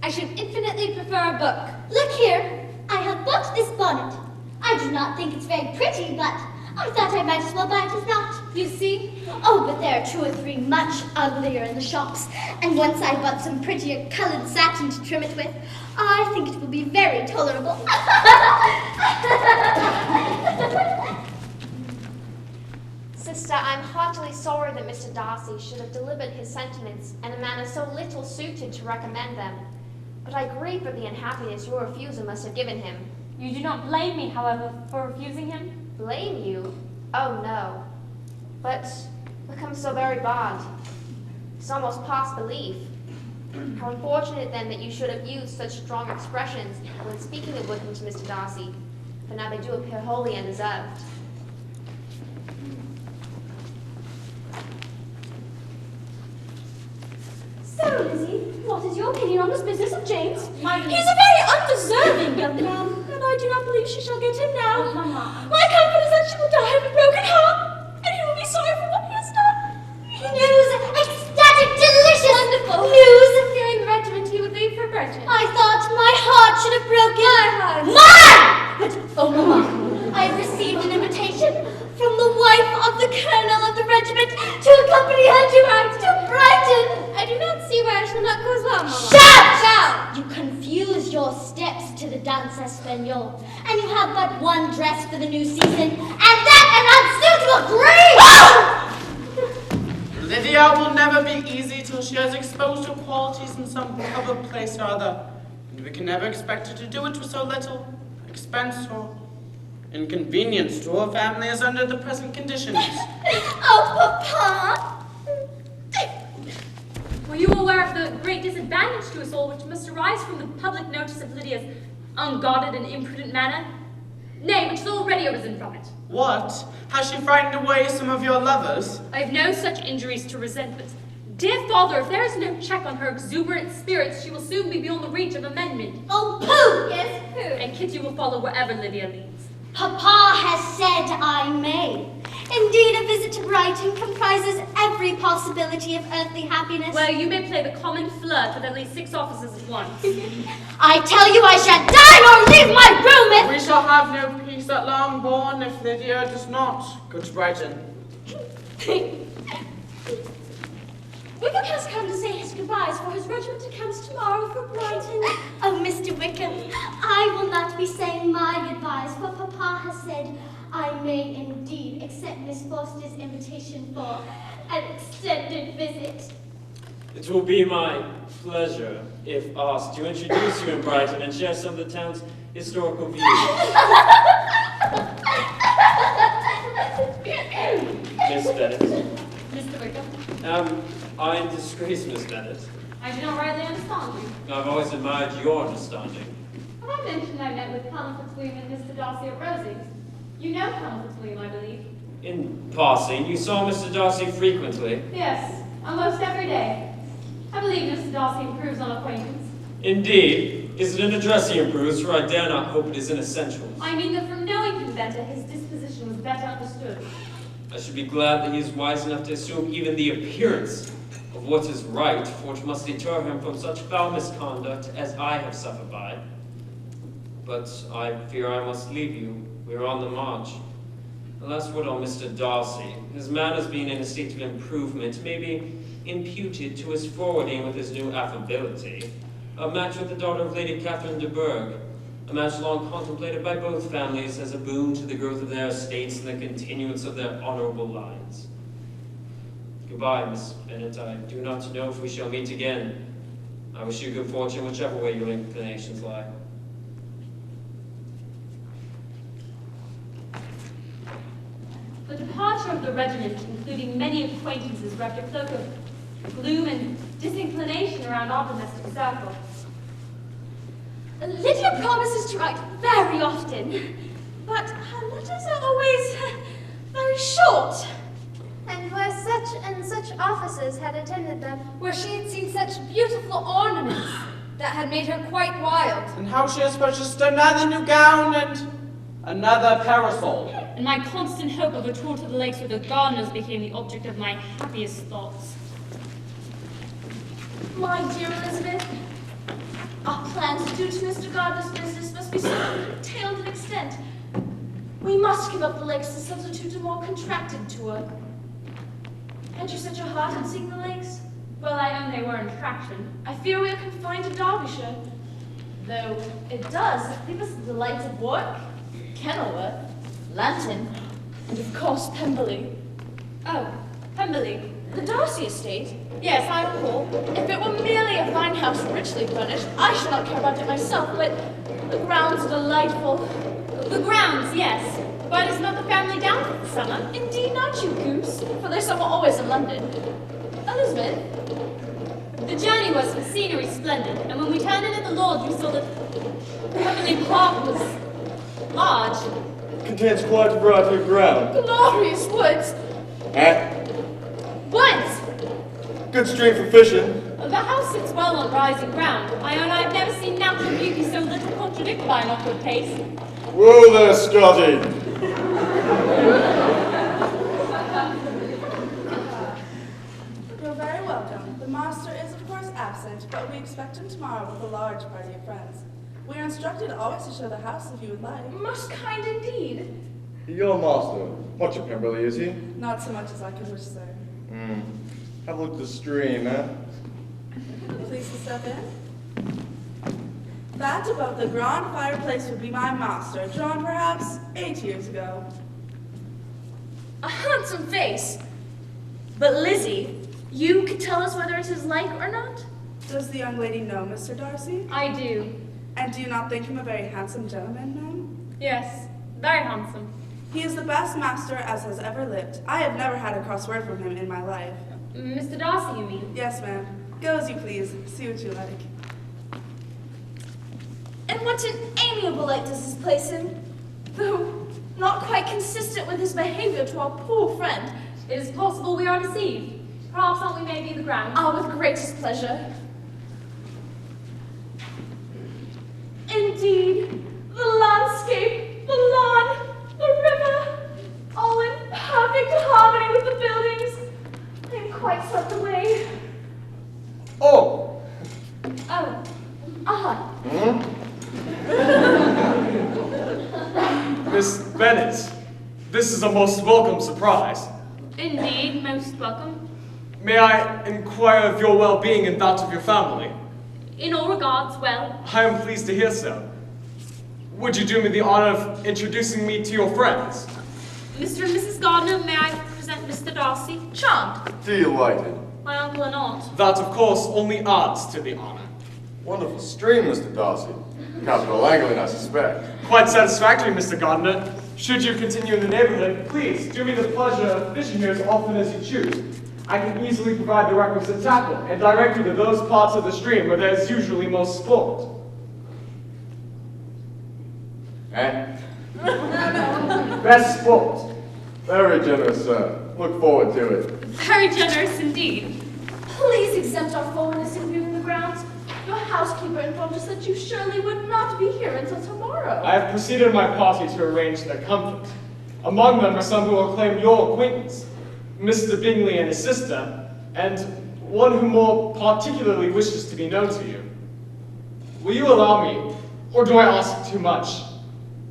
I should infinitely prefer a book. Look here, I have bought this bonnet. I do not think it's very pretty, but I thought I might as well buy it as not. You see? Oh, but there are 2 or 3 much uglier in the shops, and once I bought some prettier colored satin to trim it with, I think it will be very tolerable. Sister, I'm heartily sorry that Mr. Darcy should have delivered his sentiments in a manner so little suited to recommend them. But I grieve for the unhappiness your refusal must have given him. You do not blame me, however, for refusing him? Blame you? Oh, no. But Wickham so very bad. It's almost past belief. How unfortunate, then, that you should have used such strong expressions when speaking of Wickham to Mr. Darcy, for now they do appear wholly undeserved. So, Lizzie, what is your opinion on this business of Jane's? He's a very undeserving young man, and I do not believe she shall get him now. Oh, Mama. My comfort is that she will die of a broken heart, and he will be sorry for what he has done. News! Ecstatic, delicious! Wonderful. News! Fearing the regiment he would leave for Prejudice. I thought my heart should have broken. My heart. Mine! But, oh, Mama, I have received an invitation from the wife of the colonel of the regiment to accompany her to Brighton. I do not see why I shall not go as well, Mama. Shout! You confuse your steps to the Dance Espanol, and you have but one dress for the new season, and that an unsuitable green! Lydia will never be easy till she has exposed her qualities in some public place or other, and we can never expect her to do it with so little expense or inconvenience to her family as under the present conditions. Oh, Papa! Were you aware aware of the great disadvantage to us all which must arise from the public notice of Lydia's unguarded and imprudent manner? Nay, which has already arisen from it. What? Has she frightened away some of your lovers? I have no such injuries to resent, but dear father, if there is no check on her exuberant spirits, she will soon be beyond the reach of amendment. Oh, pooh! Yes, pooh. And Kitty will follow wherever Lydia leads. Papa has said I may. Indeed, a visit to Brighton comprises every possibility of earthly happiness. Well, you may play the common flirt with at least 6 officers at once. I tell you I shall die or leave my room if... We shall have no peace at Longbourn if Lydia does not go to Brighton. Wickham has come to say his goodbyes for his regiment comes tomorrow for Brighton. Oh, Mr. Wickham, I will not be saying my goodbyes, for Papa has said I may indeed accept Miss Foster's invitation for an extended visit. It will be my pleasure, if asked, to introduce you in Brighton and share some of the town's historical views. Miss Bennett. Mr. Wickham. I disgrace Miss Bennett. I do not rightly understand you. I've always admired your understanding. Have I mentioned I met with Colonel Fitzwilliam and Mr. Darcy at Rosings? You know Colonel Fitzwilliam, I believe. In passing, you saw Mr. Darcy frequently. Yes, almost every day. I believe Mr. Darcy improves on acquaintance. Indeed. Is it an address he improves, for I dare not hope it is in essentials. I mean that from knowing him better, his disposition was better understood. I should be glad that he is wise enough to assume even the appearance of what is right, for which must deter him from such foul misconduct as I have suffered by. But I fear I must leave you. We are on the march. The last word on Mr. Darcy. His manners being in a state of improvement may be imputed to his forwarding with his new affability a match with the daughter of Lady Catherine de Bourgh, a match long contemplated by both families as a boon to the growth of their estates and the continuance of their honorable lines. Goodbye, Miss Bennett. I do not know if we shall meet again. I wish you good fortune whichever way your inclinations lie. The departure of the regiment, including many acquaintances, wrapped a cloak of gloom and disinclination around our domestic circle. Lydia promises to write very often, but her letters are always very short. And where such and such officers had attended them, where she had seen such beautiful ornaments that had made her quite wild. And how she has purchased another new gown and another parasol. And my constant hope of a tour to the lakes with the gardeners became the object of my happiest thoughts. My dear Elizabeth, our plans due to Mr. Gardner's business must be so detailed in extent. We must give up the lakes to substitute a more contracted tour. Had you such a heart in seeing the lakes? Well, I own they were in traction. I fear we are confined to Derbyshire, though it does leave us the delights of Warwick, Kenilworth, Lambton, and of course Pemberley. Oh, Pemberley. The Darcy estate? Yes, I recall. If it were merely a fine house richly furnished, I should not care about it myself, but the grounds are delightful. The grounds, yes. But is not the family down for the summer? Indeed not, you goose, for their summer always in London. Elizabeth? The journey was for scenery splendid, and when we turned in at the Lodge, we saw that Pemberley Park was large. Contains quite a variety of ground. Glorious woods. Woods! Good stream for fishing. The house sits well on rising ground. I own I have never seen natural beauty so little contradicted by an upward pace. Whoa there, Scotty. You're very welcome. The master is, of course, absent, but we expect him tomorrow with a large party of friends. We are instructed always to show the house if you would like. Most kind indeed. Your master. Much of Pemberley, is he? Not so much as I could wish, sir. Have a look at the stream, eh? Please to step in. That above the grand fireplace would be my master, drawn perhaps 8 years ago. A handsome face. But Lizzie, you can tell us whether it is like or not? Does the young lady know Mr. Darcy? I do. And do you not think him a very handsome gentleman, ma'am? Yes, very handsome. He is the best master as has ever lived. I have never had a cross word from him in my life. Mr. Darcy, you mean? Yes, ma'am. Go as you please. See what you like. And what an amiable light does this place him, though not quite consistent with his behavior to our poor friend. It is possible we are deceived. Perhaps not we may be the ground. Ah, with greatest pleasure. Indeed, the landscape, the lawn, the river, all in perfect harmony with the buildings. I am quite swept away. Oh! Oh, ah. Miss Bennet, this is a most welcome surprise. Indeed, most welcome. May I inquire of your well-being and that of your family? In all regards, well. I am pleased to hear so. Would you do me the honor of introducing me to your friends? Mr. and Mrs. Gardiner, may I present Mr. Darcy? Charmed. Delighted. My uncle and aunt. That, of course, only adds to the honor. Wonderful stream, Mr. Darcy. Capital angling, I suspect. Quite satisfactory, Mr. Gardiner. Should you continue in the neighborhood, please do me the pleasure of fishing here as often as you choose. I can easily provide the requisite tackle and direct you to those parts of the stream where there's usually most sport. Best sport. Very generous, sir. Look forward to it. Very generous indeed. Please exempt our forwardness in viewing the grounds. Your housekeeper informed us that you surely would not be here until tomorrow. I have preceded my party to arrange their comfort. Among them are some who will claim your acquaintance, Mr. Bingley and his sister, and one who more particularly wishes to be known to you. Will you allow me, or do I ask too much,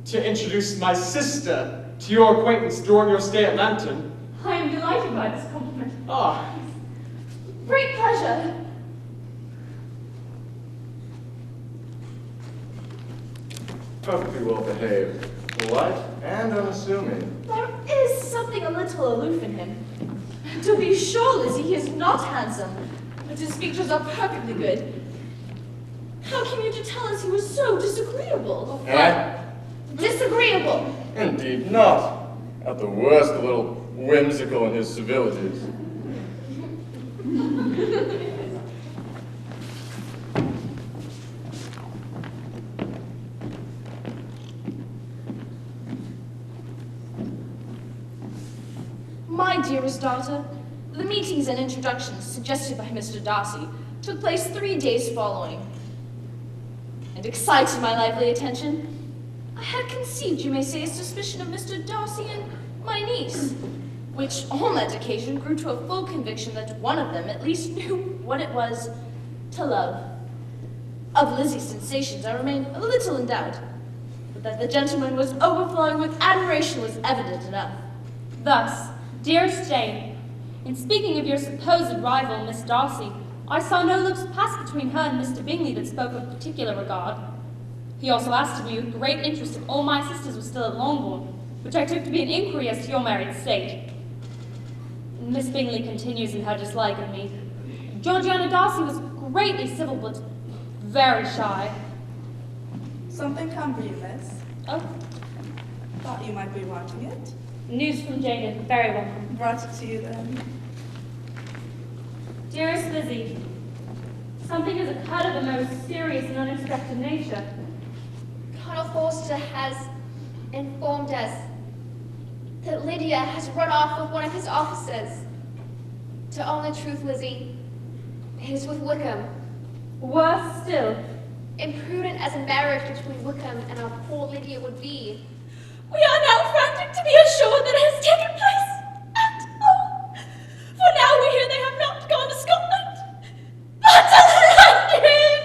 to introduce my sister to your acquaintance during your stay at Lambton? I am delighted by this compliment. Ah. Great pleasure. Perfectly well behaved. Polite and unassuming. There is something a little aloof in him. To be sure, Lizzie, he is not handsome, but his features are perfectly good. How came you to tell us he was so disagreeable? Disagreeable. Indeed not. At the worst, a little whimsical in his civilities. My dearest daughter, the meetings and introductions suggested by Mr. Darcy took place 3 days following, and excited my lively attention. I had conceived, you may say, a suspicion of Mr. Darcy and my niece, which on that occasion grew to a full conviction that one of them at least knew what it was to love. Of Lizzie's sensations I remained a little in doubt, but that the gentleman was overflowing with admiration was evident enough. Thus, dearest Jane, in speaking of your supposed rival, Miss Darcy, I saw no looks pass between her and Mr. Bingley that spoke of particular regard. He also asked of you great interest if all my sisters were still at Longbourn, which I took to be an inquiry as to your married state. Miss Bingley continues in her dislike of me. Georgiana Darcy was greatly civil, but very shy. Something come for you, miss. Oh? Thought you might be wanting it. News from Jane, very welcome. Brought it to you then. Dearest Lizzie, something has occurred of a most serious and unexpected nature. Colonel Forster has informed us that Lydia has run off with one of his officers. To own the truth, Lizzie, it is with Wickham. Worse still. Imprudent as a marriage between Wickham and our poor Lydia would be. We are now frantic to be assured that it has taken place. And, oh, for now we hear they have not gone to Scotland, but to London!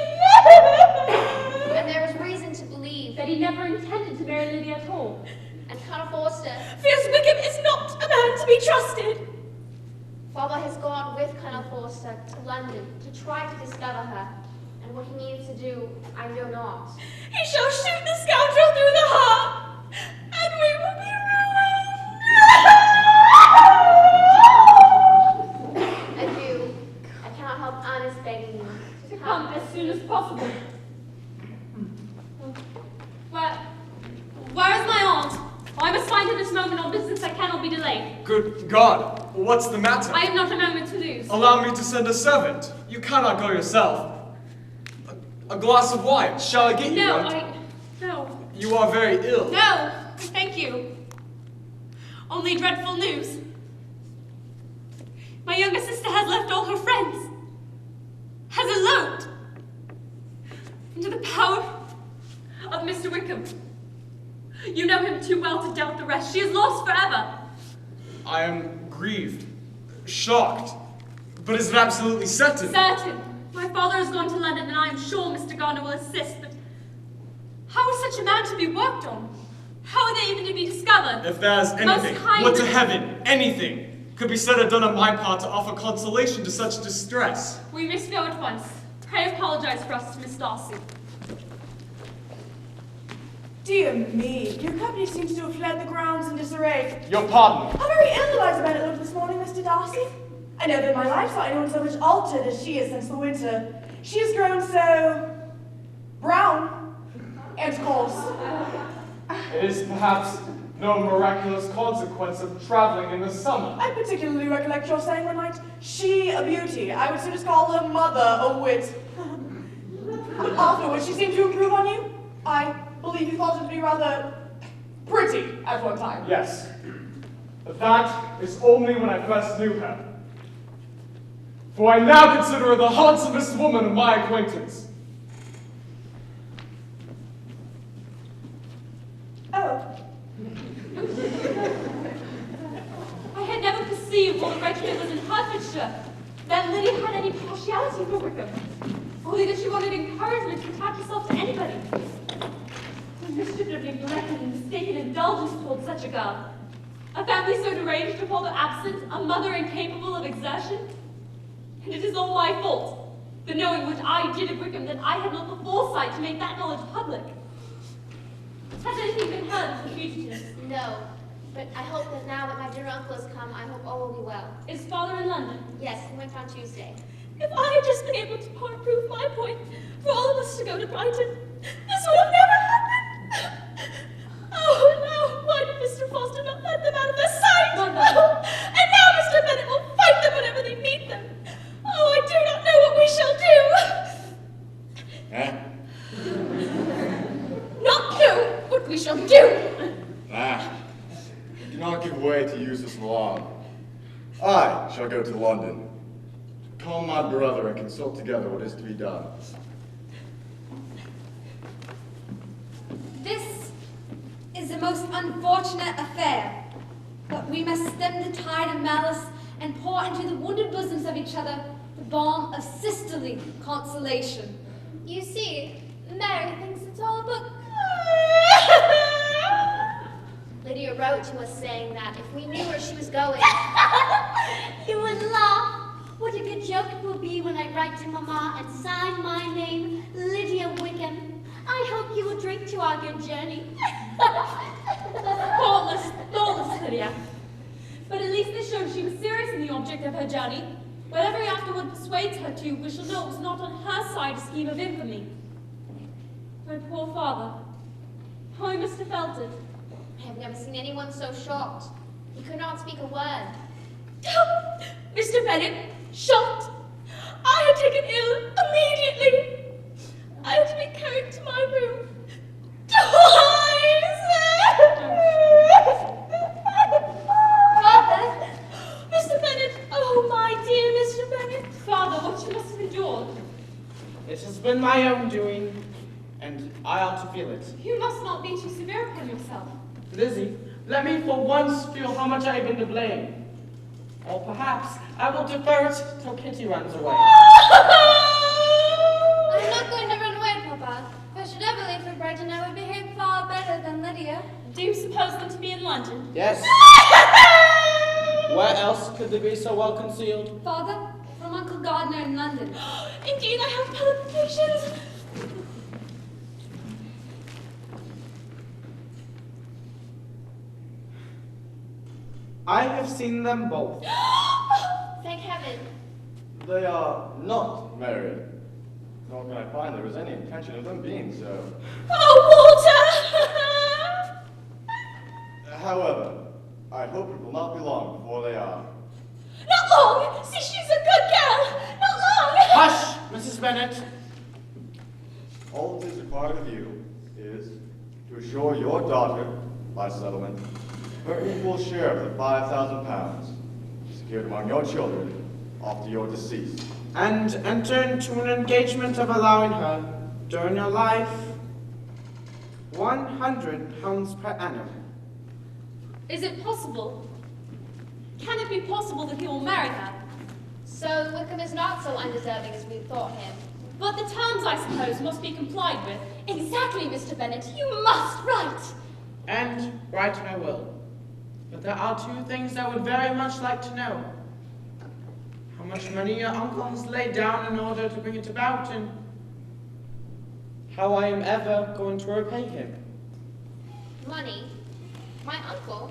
And there is reason to believe that he never intended to marry Lydia at all. And Colonel Forster fears Wickham is not a man to be trusted. Father has gone with Colonel Forster to London to try to discover her. And what he means to do, I know not. He shall shoot the scoundrel through the heart. And we will be ruined! Adieu. I cannot help honest begging you To come as soon as possible. Where is my aunt? I must find her this moment on business. I cannot be delayed. Good God! what's the matter? I have not a moment to lose. Allow me to send a servant. You cannot go yourself. A glass of wine. Shall I get you one? No. You are very ill. No, thank you. Only dreadful news. My younger sister has left all her friends. Has eloped. Into the power of Mr. Wickham. You know him too well to doubt the rest. She is lost forever. I am grieved. Shocked. But is it absolutely certain? Certain. My father has gone to London and I am sure Mr. Gardner will assist, but how is such a man to be worked on? How are they even to be discovered? If there's anything, would to heaven, anything, could be said or done on my part to offer consolation to such distress. We must go at once. Pray apologize for us to Miss Darcy. Dear me, your company seems to have fled the grounds in disarray. Your pardon. How very ill Eliza Bennet looked this morning, Mr. Darcy. I never in my life saw anyone so much altered as she is since the winter. She has grown so brown and coarse. It is perhaps no miraculous consequence of traveling in the summer. I particularly recollect your saying one night, she a beauty. I would soon as call her mother a wit. But afterwards she seemed to improve on you. I believe you thought her to be rather pretty at one time. Yes. But that is only when I first knew her. For I now consider her the handsomest woman of my acquaintance. Oh. I had never perceived while the regiment was in Hertfordshire that Lydia had any partiality for Wickham. Only that she wanted encouragement to attach herself to anybody. The mischief of neglected and mistaken indulgence towards such a girl. A family so deranged to hold her absent, a mother incapable of exertion. And it is all my fault, the knowing which I did of Wickham, that I had not the foresight to make that knowledge public. Has anything been heard of the fugitives? No, but I hope that now that my dear uncle has come, I hope all will be well. Is father in London? Yes, he went on Tuesday. If I had just been able to prove my point, for all of us to go to Brighton, this would have never happened. Oh, no, why did Mr. Foster not let them out of their sight? Mother. And now Mr. Bennet will fight them whenever they meet them. Oh, I do not know what we shall do. Not do what we shall do. Do not give way to useless alarm. I shall go to London. Call my brother and consult together what is to be done. This is a most unfortunate affair, but we must stem the tide of malice and pour into the wounded bosoms of each other the balm of sisterly consolation. You see, Mary thinks it's all a book. Lydia wrote to us saying that if we knew where she was going... You would laugh. What a good joke it will be when I write to Mama and sign my name, Lydia Wickham. I hope you will drink to our good journey. Thoughtless Lydia. But at least this shows she was serious in the object of her journey. Whatever he afterward persuades her to, we shall know it was not on her side a scheme of infamy. My poor father. How he must have felt it. I have never seen anyone so shocked. He could not speak a word. Mr. Bennet, shocked. I had taken ill immediately. I had to be carried to my room. Father! Mr. Bennet! Oh, my dear Mr. Bennet! Father, what you must have endured. It has been my own doing, and I ought to feel it. You must not be too severe upon yourself. Lizzie, let me for once feel how much I have been to blame. Or perhaps I will defer it till Kitty runs away. I'm not going to run away, Papa. If I should ever leave for Brighton, I would behave far better than Lydia. Do you suppose them to be in London? Yes. Where else could they be so well concealed? Father, from Uncle Gardner in London. Indeed, I have palpitations. I have seen them both. Thank heaven. They are not married. Nor can I find there is any intention of them being so. Oh, Walter! However, I hope it will not be long before they are. Not long! See, she's a good girl! Not long! Hush, Mrs. Bennet. All that is required of you is to assure your daughter, by settlement, her equal share of the £5,000 secured among your children after your decease. And enter into an engagement of allowing her, during her life, £100 per annum. Is it possible? Can it be possible that he will marry her? So Wickham is not so undeserving as we thought him. But the terms, I suppose, must be complied with. Exactly, Mr. Bennet. You must write. And write I will. But there are two things I would very much like to know. How much money your uncle has laid down in order to bring it about, and how I am ever going to repay him. Money? My uncle?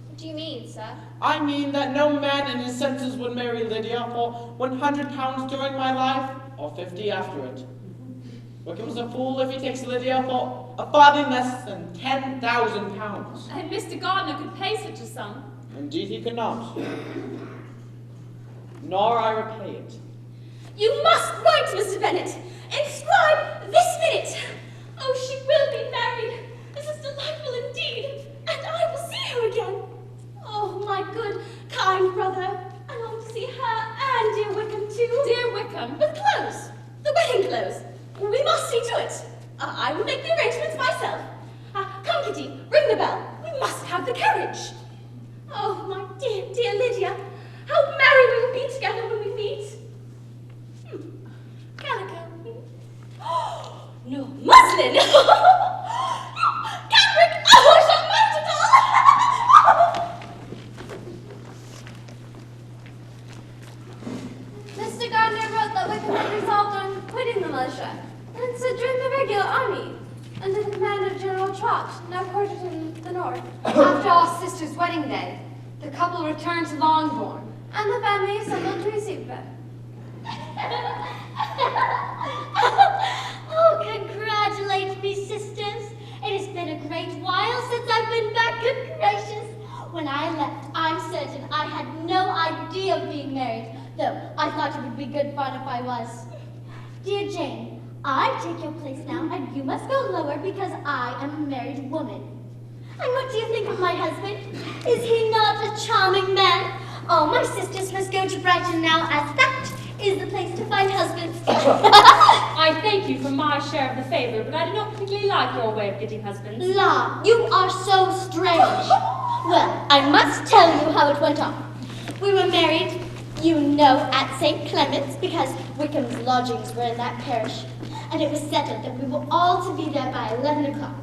What do you mean, sir? I mean that no man in his senses would marry Lydia for £100 during my life, or 50 after it. Wickham's a fool if he takes Lydia for a farthing less than £10,000. And Mr. Gardiner could pay such a sum. Indeed he could not. Nor I repay it. You must write, Mr. Bennet. Inscribe this minute. Oh, she will be married. This is delightful indeed. And I will see her again. Oh, my good, kind brother. And I will see her and dear Wickham too. Dear Wickham? With clothes. The wedding clothes. We must see to it. I will make the arrangements myself. Come, Kitty, ring the bell. We must have the carriage. Oh, my dear, dear Lydia. How merry we will be together when we meet. Calico. No, muslin. Cambric. Oh, I shall melt it all. Mr. Gardiner wrote that Wickham had resolved on quitting the militia and to join the regular army under the command of General Trott, now quartered in the north. After our sister's wedding day, the couple returned to Longbourn, And the family assembled to receive them. Oh, congratulate me, sisters. It has been a great while since I've been back, good gracious. When I left, I'm certain I had no idea of being married, though I thought it would be good fun if I was. Dear Jane, I take your place now, and you must go lower because I am a married woman. And what do you think of my husband? Is he not a charming man? All my sisters must go to Brighton now, as that is the place to find husbands. I thank you for my share of the favor, but I do not particularly like your way of getting husbands. La, you are so strange. Well, I must tell you how it went on. We were married, you know, at St. Clement's, because Wickham's lodgings were in that parish, and it was settled that we were all to be there by 11 o'clock.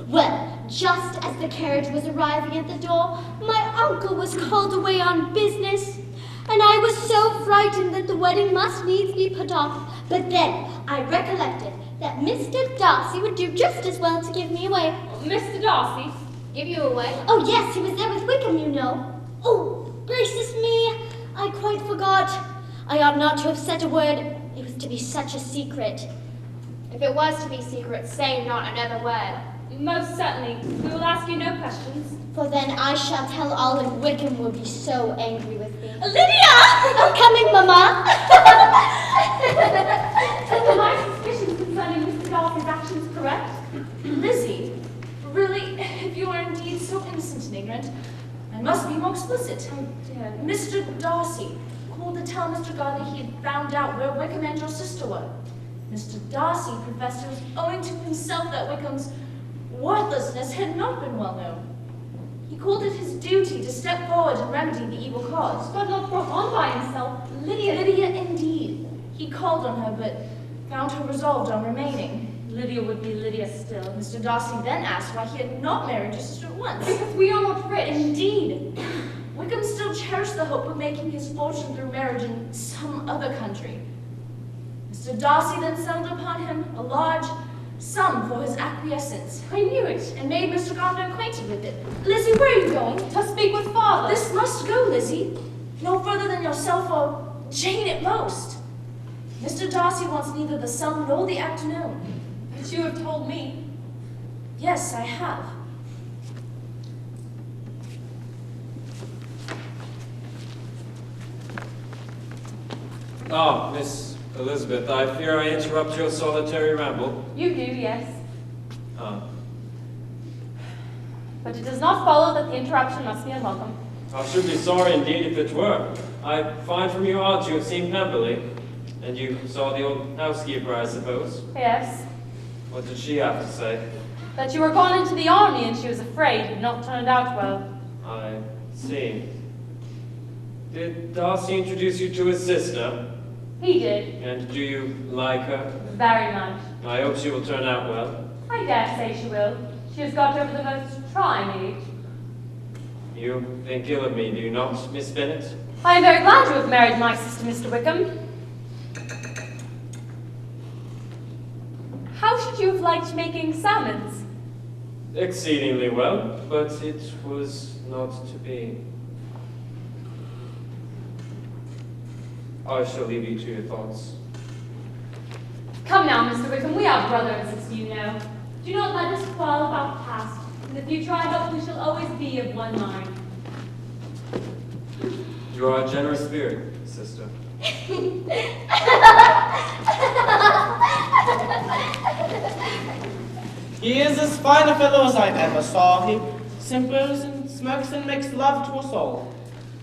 Well, just as the carriage was arriving at the door, my uncle was called away on business, and I was so frightened that the wedding must needs be put off. But then I recollected that Mr. Darcy would do just as well to give me away. Mr. Darcy? Give you away? Oh, yes, he was there with Wickham, you know. Oh, gracious me, I quite forgot. I ought not to have said a word. It was to be such a secret. If it was to be secret, say not another word. Most certainly. We will ask you no questions. For then I shall tell all, and Wickham will be so angry with me. Lydia! I'm coming, Mama. Are my suspicions concerning Mr. Darcy's actions correct? Lizzie, really, if you are indeed so innocent and ignorant, I must be more explicit. Oh dear. Mr. Darcy called to tell Mr. Gardiner he had found out where Wickham and your sister were. Mr. Darcy professed it was owing to himself that Wickham's worthlessness had not been well known. He called it his duty to step forward and remedy the evil cause. But not brought on by himself. Lydia indeed. He called on her, but found her resolved on remaining. Lydia would be Lydia still. Mr. Darcy then asked why he had not married your sister at once. Because we are not rich. Indeed. Wickham still cherished the hope of making his fortune through marriage in some other country. Mr. Darcy then settled upon him a large sum for his acquiescence. I knew it. And made Mr. Gardiner acquainted with it. Lizzie, where are you going? To speak with father. This must go, Lizzie. No further than yourself or Jane at most. Mr. Darcy wants neither the sum nor the act known. But you have told me. Yes, I have. Ah, Miss Elizabeth, I fear I interrupt your solitary ramble. You do, yes. Ah. But it does not follow that the interruption must be unwelcome. I should be sorry indeed if it were. I find from your aunt you have seen Pemberley, and you saw the old housekeeper, I suppose. Yes. What did she have to say? That you were gone into the army and she was afraid and not turned out well. I see. Did Darcy introduce you to his sister? He did. And do you like her? Very much. I hope she will turn out well. I dare say she will. She has got over the most trying age. You think ill of me, do you not, Miss Bennet? I am very glad you have married my sister, Mr. Wickham. How should you have liked making salmons? Exceedingly well, but it was not to be. I shall leave you to your thoughts. Come now, Mr. Wickham, we are brother and sister, you know. Do not let us quarrel about the past. In the future, I hope we shall always be of one mind. You are a generous spirit, sister. He is as fine a fellow as I ever saw. He simpers and smirks and makes love to us all.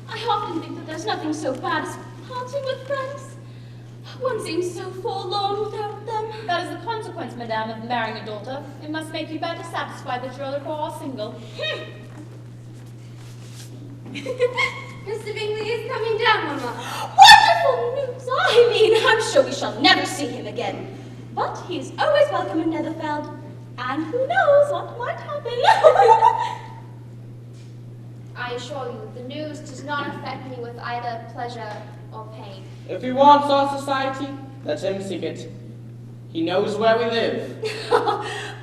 I often think that there's nothing so bad as parting with friends. One seems so forlorn without them. That is the consequence, madame, of marrying a daughter. It must make you better satisfied that your other are single. Mr. Bingley is coming down, Mama. Wonderful news! I mean, I'm sure we shall never see him again. But he is always welcome in Netherfield. And who knows what might happen. I assure you, the news does not affect me with either pleasure or pain. If he wants our society, let him seek it. He knows where we live.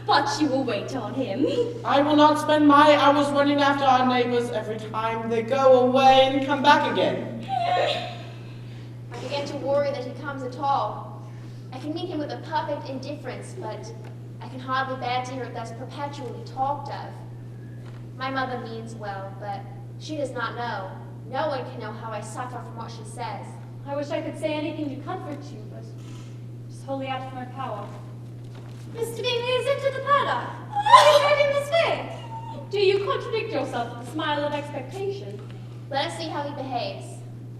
But you will wait on him. I will not spend my hours running after our neighbors every time they go away and come back again. I begin to worry that he comes at all. I can meet him with a perfect indifference, but I can hardly bear to hear it thus perpetually talked of. My mother means well, but she does not know. No one can know how I suffer from what she says. I wish I could say anything to comfort you, but it's wholly out of my power. Mr. Bingley is into the paddock. What are you hiding this way? Do you contradict yourself with a smile of expectation? Let us see how he behaves.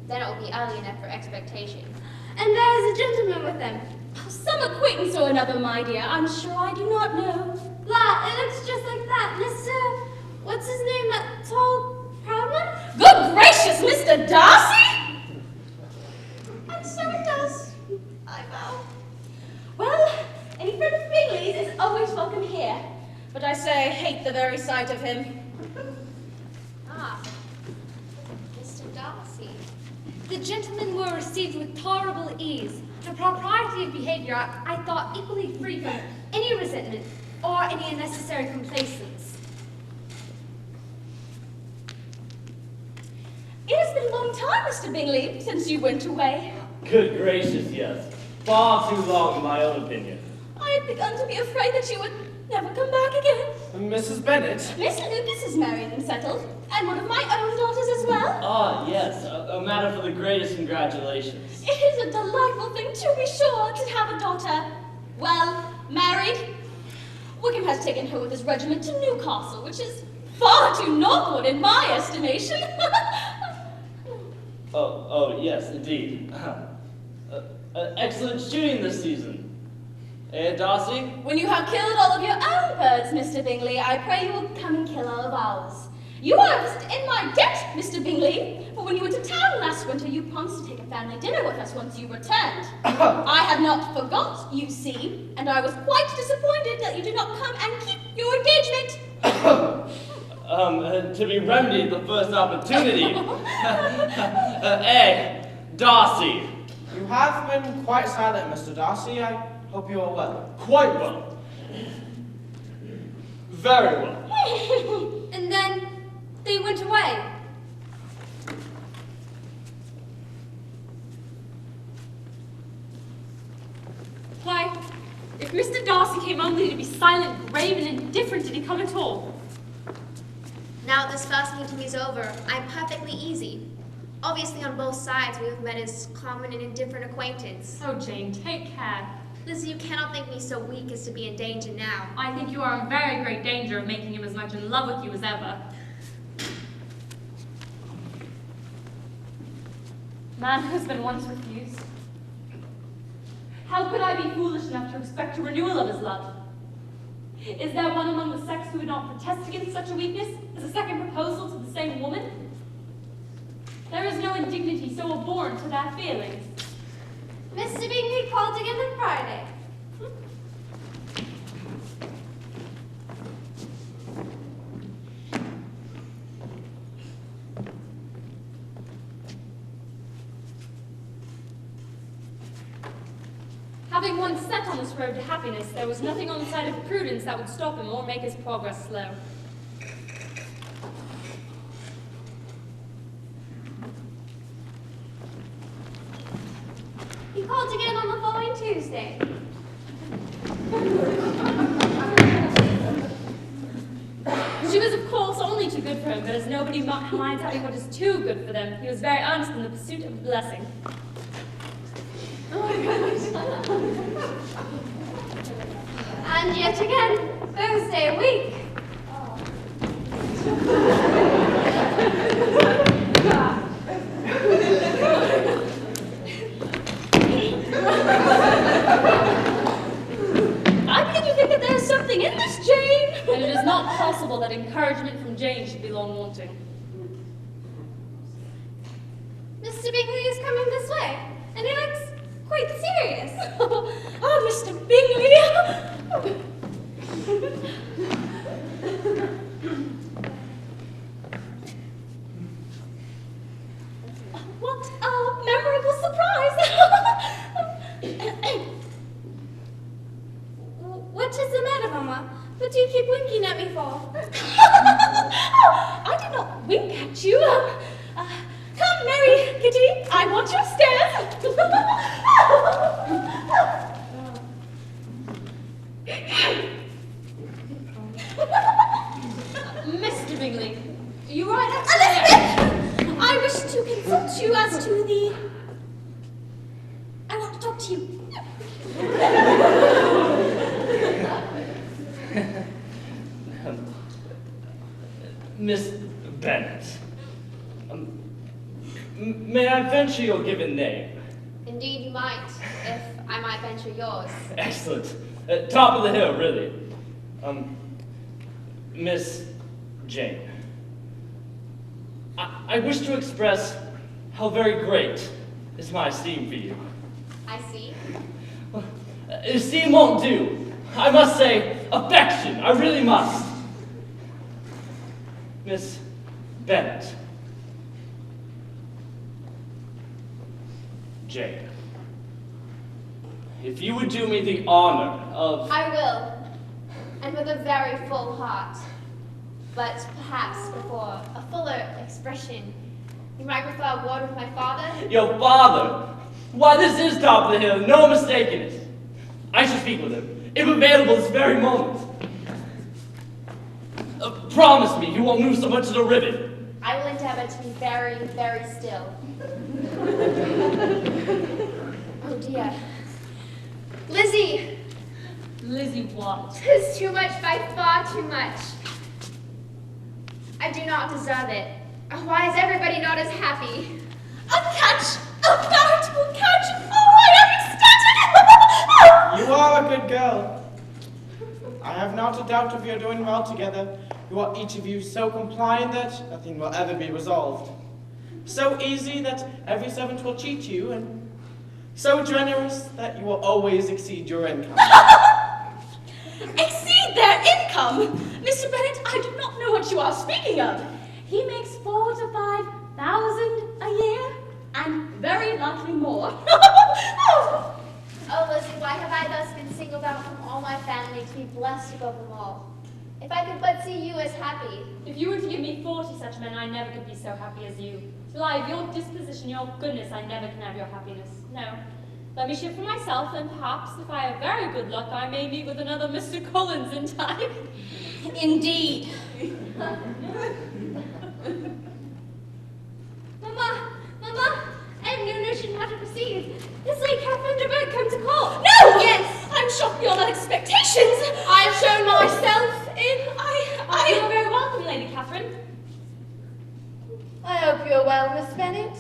Then it will be early enough for expectation. And there is a gentleman with them. Some acquaintance or another, my dear. I'm sure I do not know. La, it looks just like that. Mr. What's his name? That tall, proud one? Good gracious, Mr. Darcy! And so it does. I vow. Well, any friend of Bingley's is always welcome here. But I say I hate the very sight of him. Ah, Mr. Darcy. The gentlemen were received with tolerable ease. The propriety of behavior I thought equally free from any resentment or any unnecessary complacence. It has been a long time, Mr. Bingley, since you went away. Good gracious, yes. Far too long, in my own opinion. I had begun to be afraid that you would never come back again. Mrs. Bennet? Miss Lucas is married and settled, and one of my own daughters as well. Ah, yes, a matter for the greatest congratulations. It is a delightful thing, to be sure, to have a daughter. Well, married. Wickham has taken her with his regiment to Newcastle, which is far too northward in my estimation. Oh, yes, indeed. Excellent shooting this season. Eh, Darcy? When you have killed all of your own birds, Mr. Bingley, I pray you will come and kill all of ours. You are in my debt, Mr. Bingley, for when you went to town last winter, you promised to take a family dinner with us once you returned. I have not forgot, you see, and I was quite disappointed that you did not come and keep your engagement. To be remedied the first opportunity. Darcy. You have been quite silent, Mr. Darcy. I hope you are well. Quite well. Very well. And then they went away. Why, if Mr. Darcy came only to be silent, grave, and indifferent, did he come at all? Now this first meeting is over, I am perfectly easy. Obviously, on both sides, we have met as common and indifferent acquaintance. Oh, Jane, take care. Lizzie, you cannot think me so weak as to be in danger now. I think you are in very great danger of making him as much in love with you as ever. Man who's been once refused. How could I be foolish enough to expect a renewal of his love? Is there one among the sex who would not protest against such a weakness as a second proposal to the same woman? There is no indignity so abhorrent to their feelings. Mr. Bingley called again on Friday. Having once set on this road to happiness, there was nothing on the side of prudence that would stop him or make his progress slow. He called again on the following Tuesday. She was, of course, only too good for him, but as nobody minds having what is too good for them, he was very earnest in the pursuit of a blessing. And yet again, Thursday a week. I begin to think that there is something in this, Jane. And it is not possible that encouragement from Jane should be long wanting. Mr. Bingley is coming this way, and he looks quite serious. Oh, Mr. Bingley! What a memorable surprise! What is the matter, Mama? What do you keep winking at me for? I did not wink at you. Come, Mary, Kitty, I want you upstairs. Mr. Bingley, you are right. Elizabeth! I wish to consult you as to the... I want to talk to you. Miss Bennet, may I venture your given name? Indeed, you might, if I might venture yours. Excellent. Top of the hill, really. Miss Jane. I wish to express how very great is my esteem for you. I see. Esteem won't do. I must say affection. I really must. Miss Bennet. Jane. If you would do me the honor of... I will, and with a very full heart. But perhaps before a fuller expression, you might prefer a word with my father? Your father? Why, this is top of the hill, no mistake in it. I shall speak with him, if available this very moment. Promise me you won't move so much as a ribbon. I will endeavor to be very, very still. Oh dear. Lizzie! Lizzie what? Tis too much by far too much. I do not deserve it. Why is everybody not as happy? A catch! A veritable catch! Oh, I am ecstatic! You are a good girl. I have not a doubt of your doing well together. You are each of you so compliant that nothing will ever be resolved. So easy that every servant will cheat you, and so generous that you will always exceed your income. Exceed their income? Mr. Bennet, I do not know what you are speaking of. He makes 4,000 to 5,000 a year, and very likely more. Oh, Lizzie, why have I thus been singled out from all my family to be blessed above them all? If I could but see you as happy. If you were to give me 40 such men, I never could be so happy as you. Till I have your disposition, your goodness, I never can have your happiness. No. Let me shift for myself, and perhaps, if I have very good luck, I may meet with another Mr. Collins in time. Indeed. Mama, not to proceed. Is Lady Catherine de Bourgh come to court? No! Yes! I'm shocked beyond all expectations. I have shown myself in. You are very welcome, Lady Catherine. I hope you're well, Miss Bennet.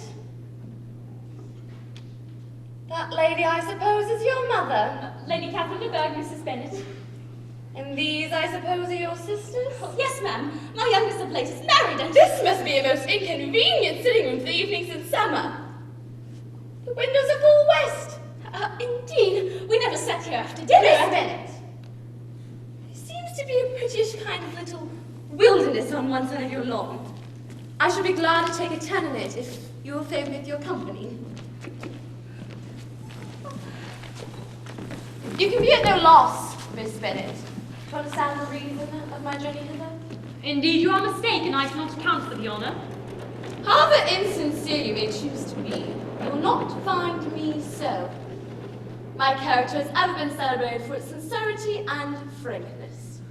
That lady, I suppose, is your mother. Lady Catherine de Bourgh, Mrs. Bennet. And these, I suppose, are your sisters? Yes, ma'am. My youngest of late is married, and this must be a most inconvenient sitting room for the evenings in summer. The windows are full west. Indeed, we never sat here after dinner. Miss Bennet. There seems to be a prettish kind of little wilderness on one side of your lawn. I shall be glad to take a turn in it if you will favour me with your company. You can be at no loss, Miss Bennet, to understand the reason of my journey hither. Indeed, you are mistaken. I cannot account for the honour. However insincere you may choose to be, you will not find me so. My character has ever been celebrated for its sincerity and frankness.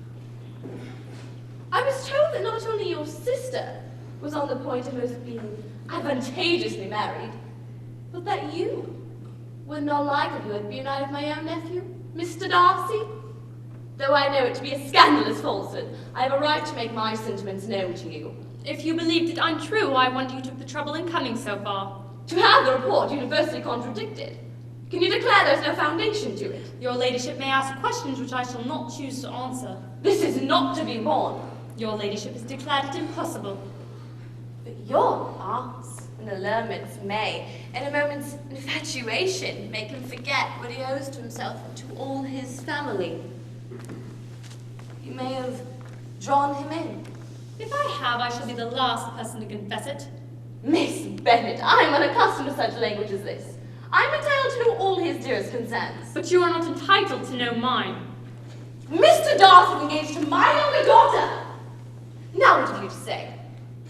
I was told that not only your sister was on the point of most being advantageously married, but that you would not likely to have been united with my own nephew, Mr. Darcy. Though I know it to be a scandalous falsehood, I have a right to make my sentiments known to you. If you believed it untrue, I wonder you took the trouble in coming so far. To have the report universally contradicted, can you declare there's no foundation to it? Your ladyship may ask questions which I shall not choose to answer. This is not to be borne. Your ladyship has declared it impossible. But your arts and allurements may, in a moment's infatuation, make him forget what he owes to himself and to all his family. You may have drawn him in. If I have, I shall be the last person to confess it. Miss Bennet, I am unaccustomed to such language as this. I am entitled to know all his dearest concerns. But you are not entitled to know mine. Mr. Darcy engaged to my younger daughter. Now what have you to say?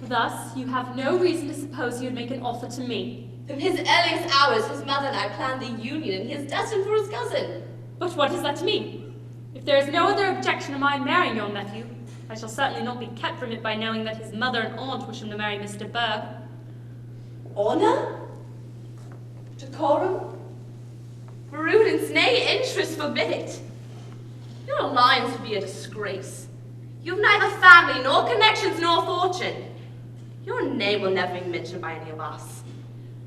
Thus, you have no reason to suppose he would make an offer to me. From his earliest hours, his mother and I planned the union, and he is destined for his cousin. But what is that to me? If there is no other objection to my marrying your nephew, I shall certainly not be kept from it by knowing that his mother and aunt wish him to marry Mr. Bourgh. Honour? Decorum? Prudence, nay, interest forbid it. Your alliance would be a disgrace. You have neither family, nor connections, nor fortune. Your name will never be mentioned by any of us.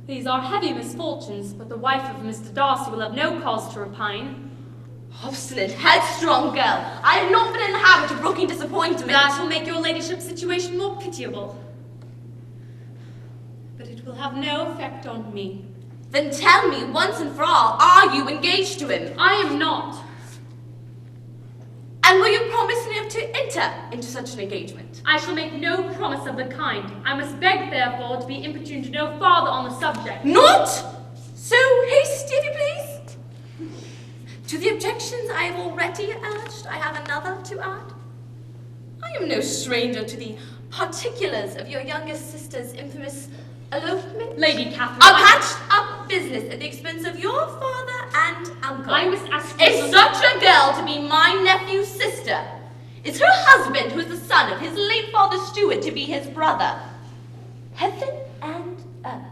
These are heavy misfortunes, but the wife of Mr. Darcy will have no cause to repine. Obstinate, headstrong girl. I have not been in the habit of brooking disappointment. That will make your ladyship's situation more pitiable. But it will have no effect on me. Then tell me, once and for all, are you engaged to him? I am not. And will you promise never to enter into such an engagement? I shall make no promise of the kind. I must beg, therefore, to be importuned to no farther on the subject. Not so hasty, if you please. To the objections I have already urged, I have another to add. I am no stranger to the particulars of your youngest sister's infamous elopement. Lady Catherine, a patched-up business at the expense of your father and uncle. I must ask you... Is such a girl to be my nephew's sister? Is her husband, who is the son of his late father Stuart, to be his brother? Heaven and earth.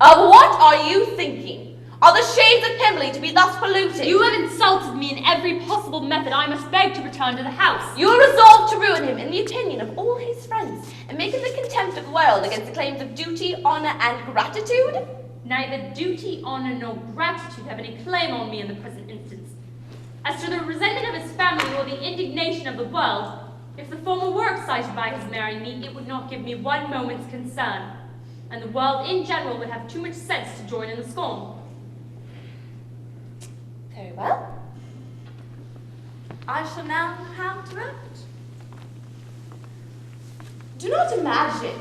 Of what are you thinking? Are the shades of Pemberley to be thus polluted? You have insulted me in every possible method. I must beg to return to the house. You are resolved to ruin him in the opinion of all his friends, and make him the contempt of the world against the claims of duty, honour, and gratitude? Neither duty, honour, nor gratitude have any claim on me in the present instance. As to the resentment of his family or the indignation of the world, if the former were excited by his marrying me, it would not give me one moment's concern, and the world in general would have too much sense to join in the scorn. Very well. I shall now have to act. Do not imagine,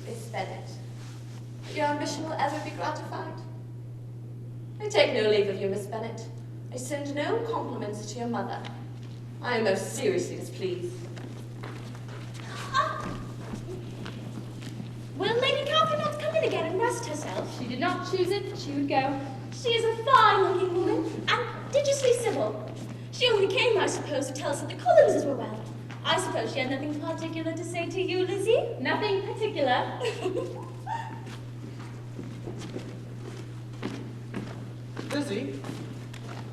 Miss Bennet, that your ambition will ever be gratified. I take no leave of you, Miss Bennet. I send no compliments to your mother. I am most seriously displeased. Will Lady Catherine not come in again and rest herself? She did not choose it, but she would go. She is a fine-looking woman, and prodigiously civil. She only came, I suppose, to tell us that the Collinses were well. I suppose she had nothing particular to say to you, Lizzie? Nothing particular. Lizzie,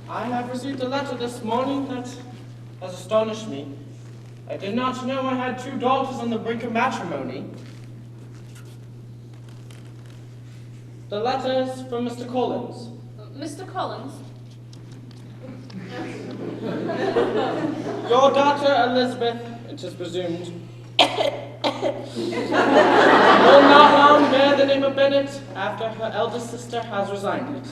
I have received a letter this morning that has astonished me. I did not know I had 2 daughters on the brink of matrimony. The letter is from Mr. Collins. Mr. Collins? Your daughter Elizabeth, it is presumed, will not long bear the name of Bennet after her eldest sister has resigned it.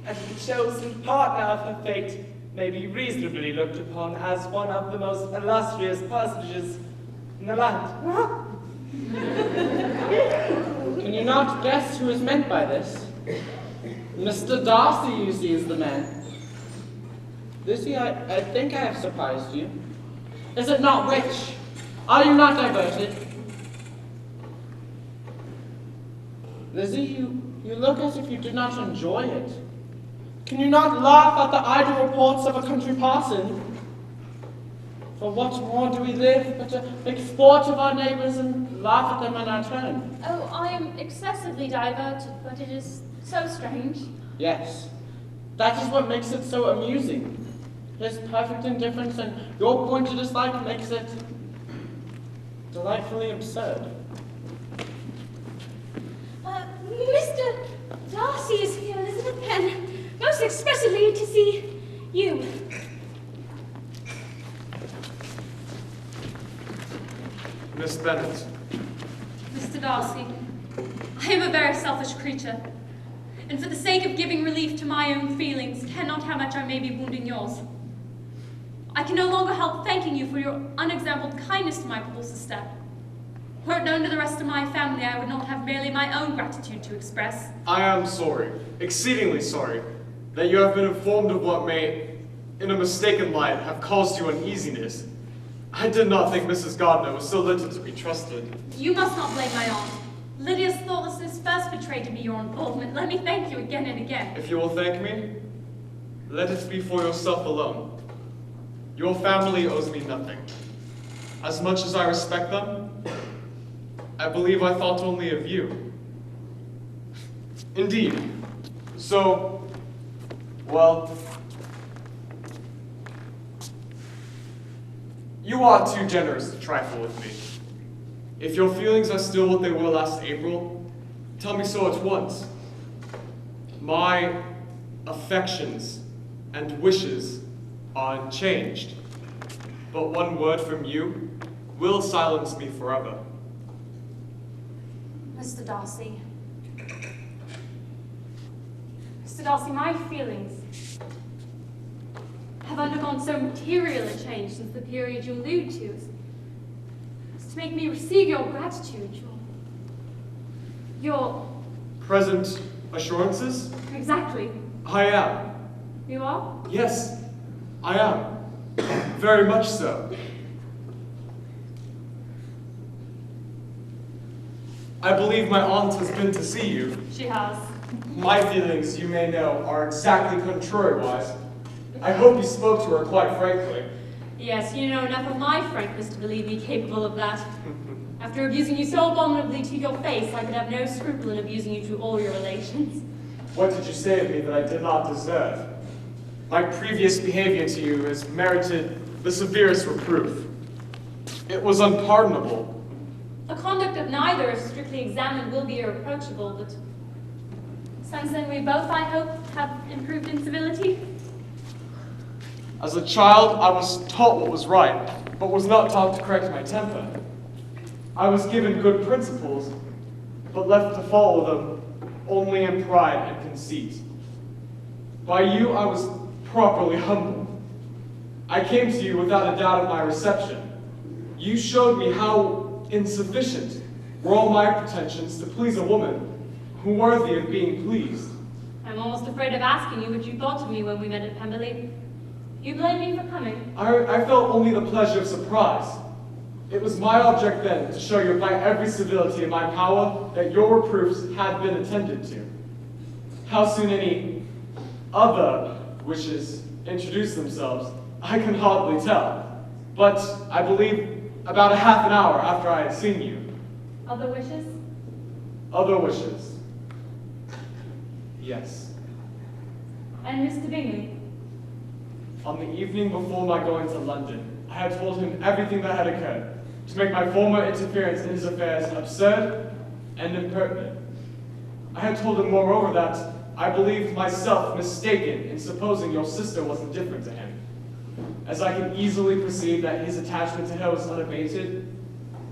And the chosen partner of her fate may be reasonably looked upon as one of the most illustrious personages in the land. Can you not guess who is meant by this? Mr. Darcy, you see, is the man. Lizzie, I think I have surprised you. Is it not rich? Are you not diverted? Lizzie, you look as if you did not enjoy it. Can you not laugh at the idle reports of a country parson? For what more do we live but to make sport of our neighbours and laugh at them in our turn? Oh, I am excessively diverted, but it is so strange. Yes, that is what makes it so amusing. His perfect indifference and your pointed dislike makes it delightfully absurd. Mr. Darcy is here, Elizabeth Penn, most expressively to see you. Miss Bennet. Mr. Darcy, I am a very selfish creature, and for the sake of giving relief to my own feelings, care not how much I may be wounding yours. I can no longer help thanking you for your unexampled kindness to my poor sister. Were it known to the rest of my family, I would not have merely my own gratitude to express. I am sorry, exceedingly sorry, that you have been informed of what may, in a mistaken light, have caused you uneasiness. I did not think Mrs. Gardiner was so little to be trusted. You must not blame my aunt. Lydia's thoughtlessness first betrayed to me your involvement. Let me thank you again and again. If you will thank me, let it be for yourself alone. Your family owes me nothing. As much as I respect them, I believe I thought only of you. Indeed. So, well, you are too generous to trifle with me. If your feelings are still what they were last April, tell me so at once. My affections and wishes are unchanged, but one word from you will silence me forever. Mr. Darcy. Mr. Darcy, my feelings have undergone so material a change since the period you allude to as to make me receive your gratitude, your... Present assurances? Exactly. I am. You are? Yes, I am. Very much so. I believe my aunt has been to see you. She has. My feelings, you may know, are exactly contrariwise. I hope you spoke to her quite frankly. Yes, you know enough of my frankness to believe me capable of that. After abusing you so abominably to your face, I could have no scruple in abusing you to all your relations. What did you say of me that I did not deserve? My previous behavior to you has merited the severest reproof. It was unpardonable. The conduct of neither, if strictly examined, will be irreproachable, but since then we both, I hope, have improved in civility. As a child, I was taught what was right, but was not taught to correct my temper. I was given good principles, but left to follow them only in pride and conceit. By you, I was properly humbled. I came to you without a doubt of my reception. You showed me how insufficient were all my pretensions to please a woman who worthy of being pleased. I'm almost afraid of asking you what you thought of me when we met at Pemberley. You blame me for coming? I felt only the pleasure of surprise. It was my object then to show you by every civility in my power that your reproofs had been attended to. How soon any other wishes introduced themselves, I can hardly tell. But I believe about a half an hour after I had seen you. Other wishes? Other wishes. Yes. And Mr. Bingley? On the evening before my going to London, I had told him everything that had occurred, to make my former interference in his affairs absurd and impertinent. I had told him, moreover, that I believed myself mistaken in supposing your sister was indifferent to him. As I can easily perceive that his attachment to her was unabated,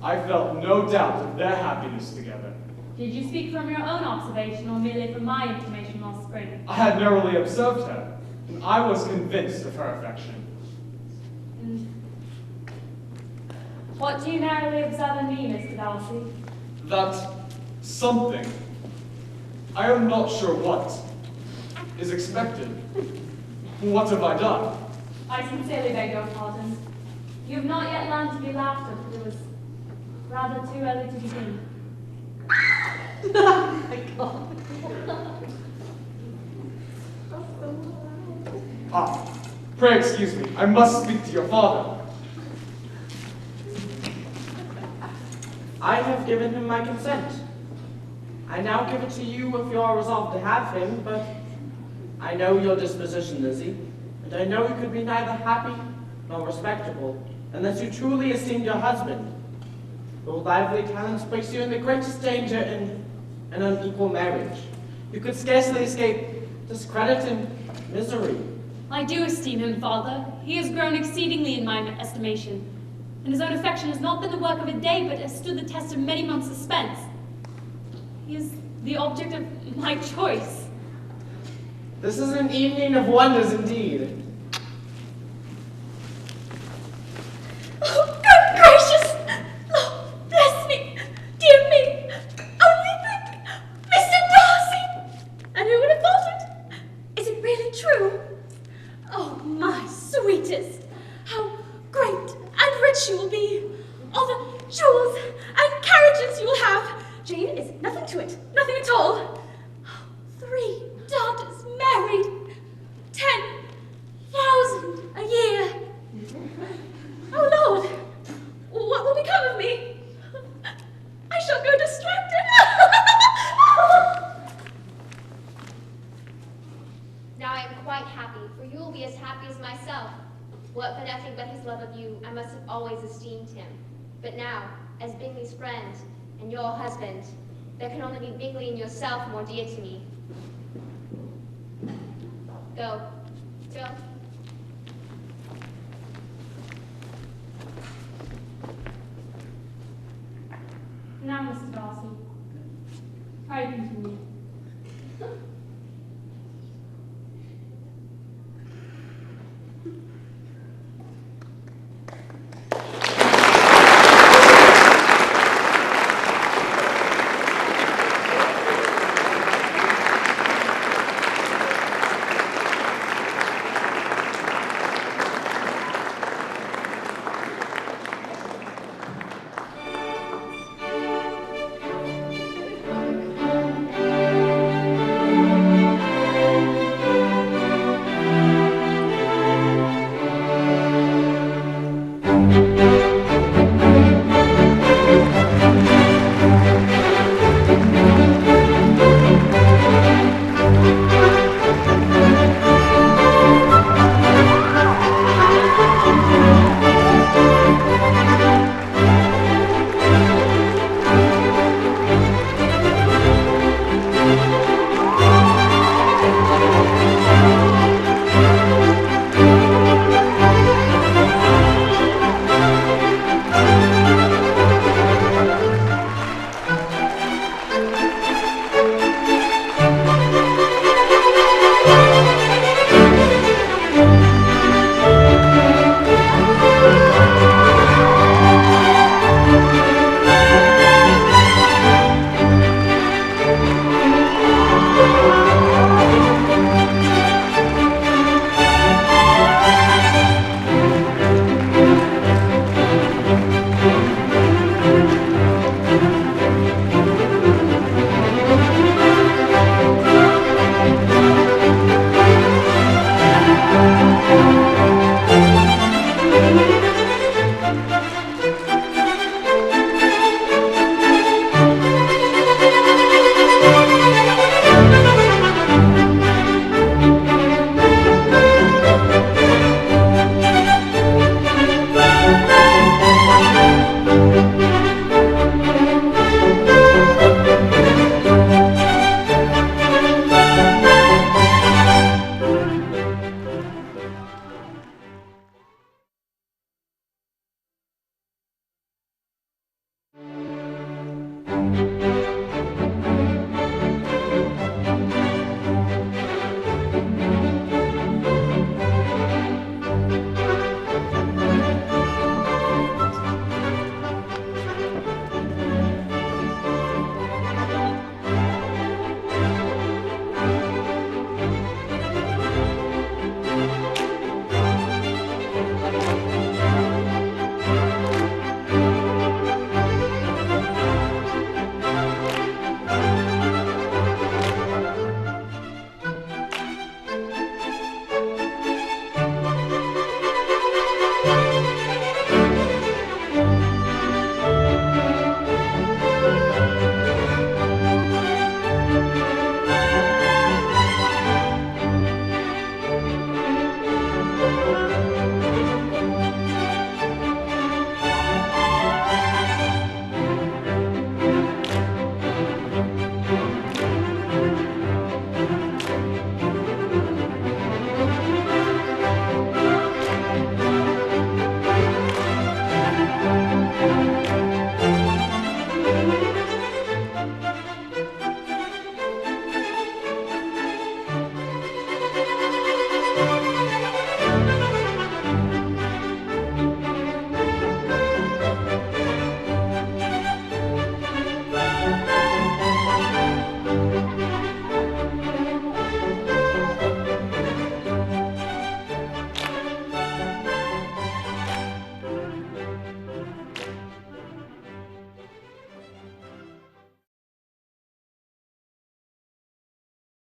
I felt no doubt of their happiness together. Did you speak from your own observation or merely from my information last spring? I had narrowly observed her, and I was convinced of her affection. And what do you narrowly observe in me, Mr. Darcy? That something, I am not sure what, is expected. What have I done? I sincerely beg your pardon. You have not yet learned to be laughed at, but it was rather too early to begin. Oh my God. Ah, pray excuse me. I must speak to your father. I have given him my consent. I now give it to you if you are resolved to have him, but I know your disposition, Lizzie, and I know you could be neither happy nor respectable unless you truly esteemed your husband. Your lively talents place you in the greatest danger in an unequal marriage. You could scarcely escape discredit and misery. I do esteem him, father. He has grown exceedingly in my estimation, and his own affection has not been the work of a day, but has stood the test of many months' suspense. He is the object of my choice. This is an evening of wonders indeed. Oh, good gracious! Lord, bless me! Dear me! Only think! Mr. Darcy! And who would have thought it? Is it really true? Oh, my sweetest! How great and rich you will be! All the jewels and carriages you will have! Jane is nothing to it, nothing at all. 3 daughters married, 10,000 a year. Oh Lord, what will become of me? I shall go distracted. Now I am quite happy, for you will be as happy as myself. What for nothing but his love of you, I must have always esteemed him. But now, as Bingley's friend and your husband, there can only be Bingley and yourself more dear to me. Go. Go.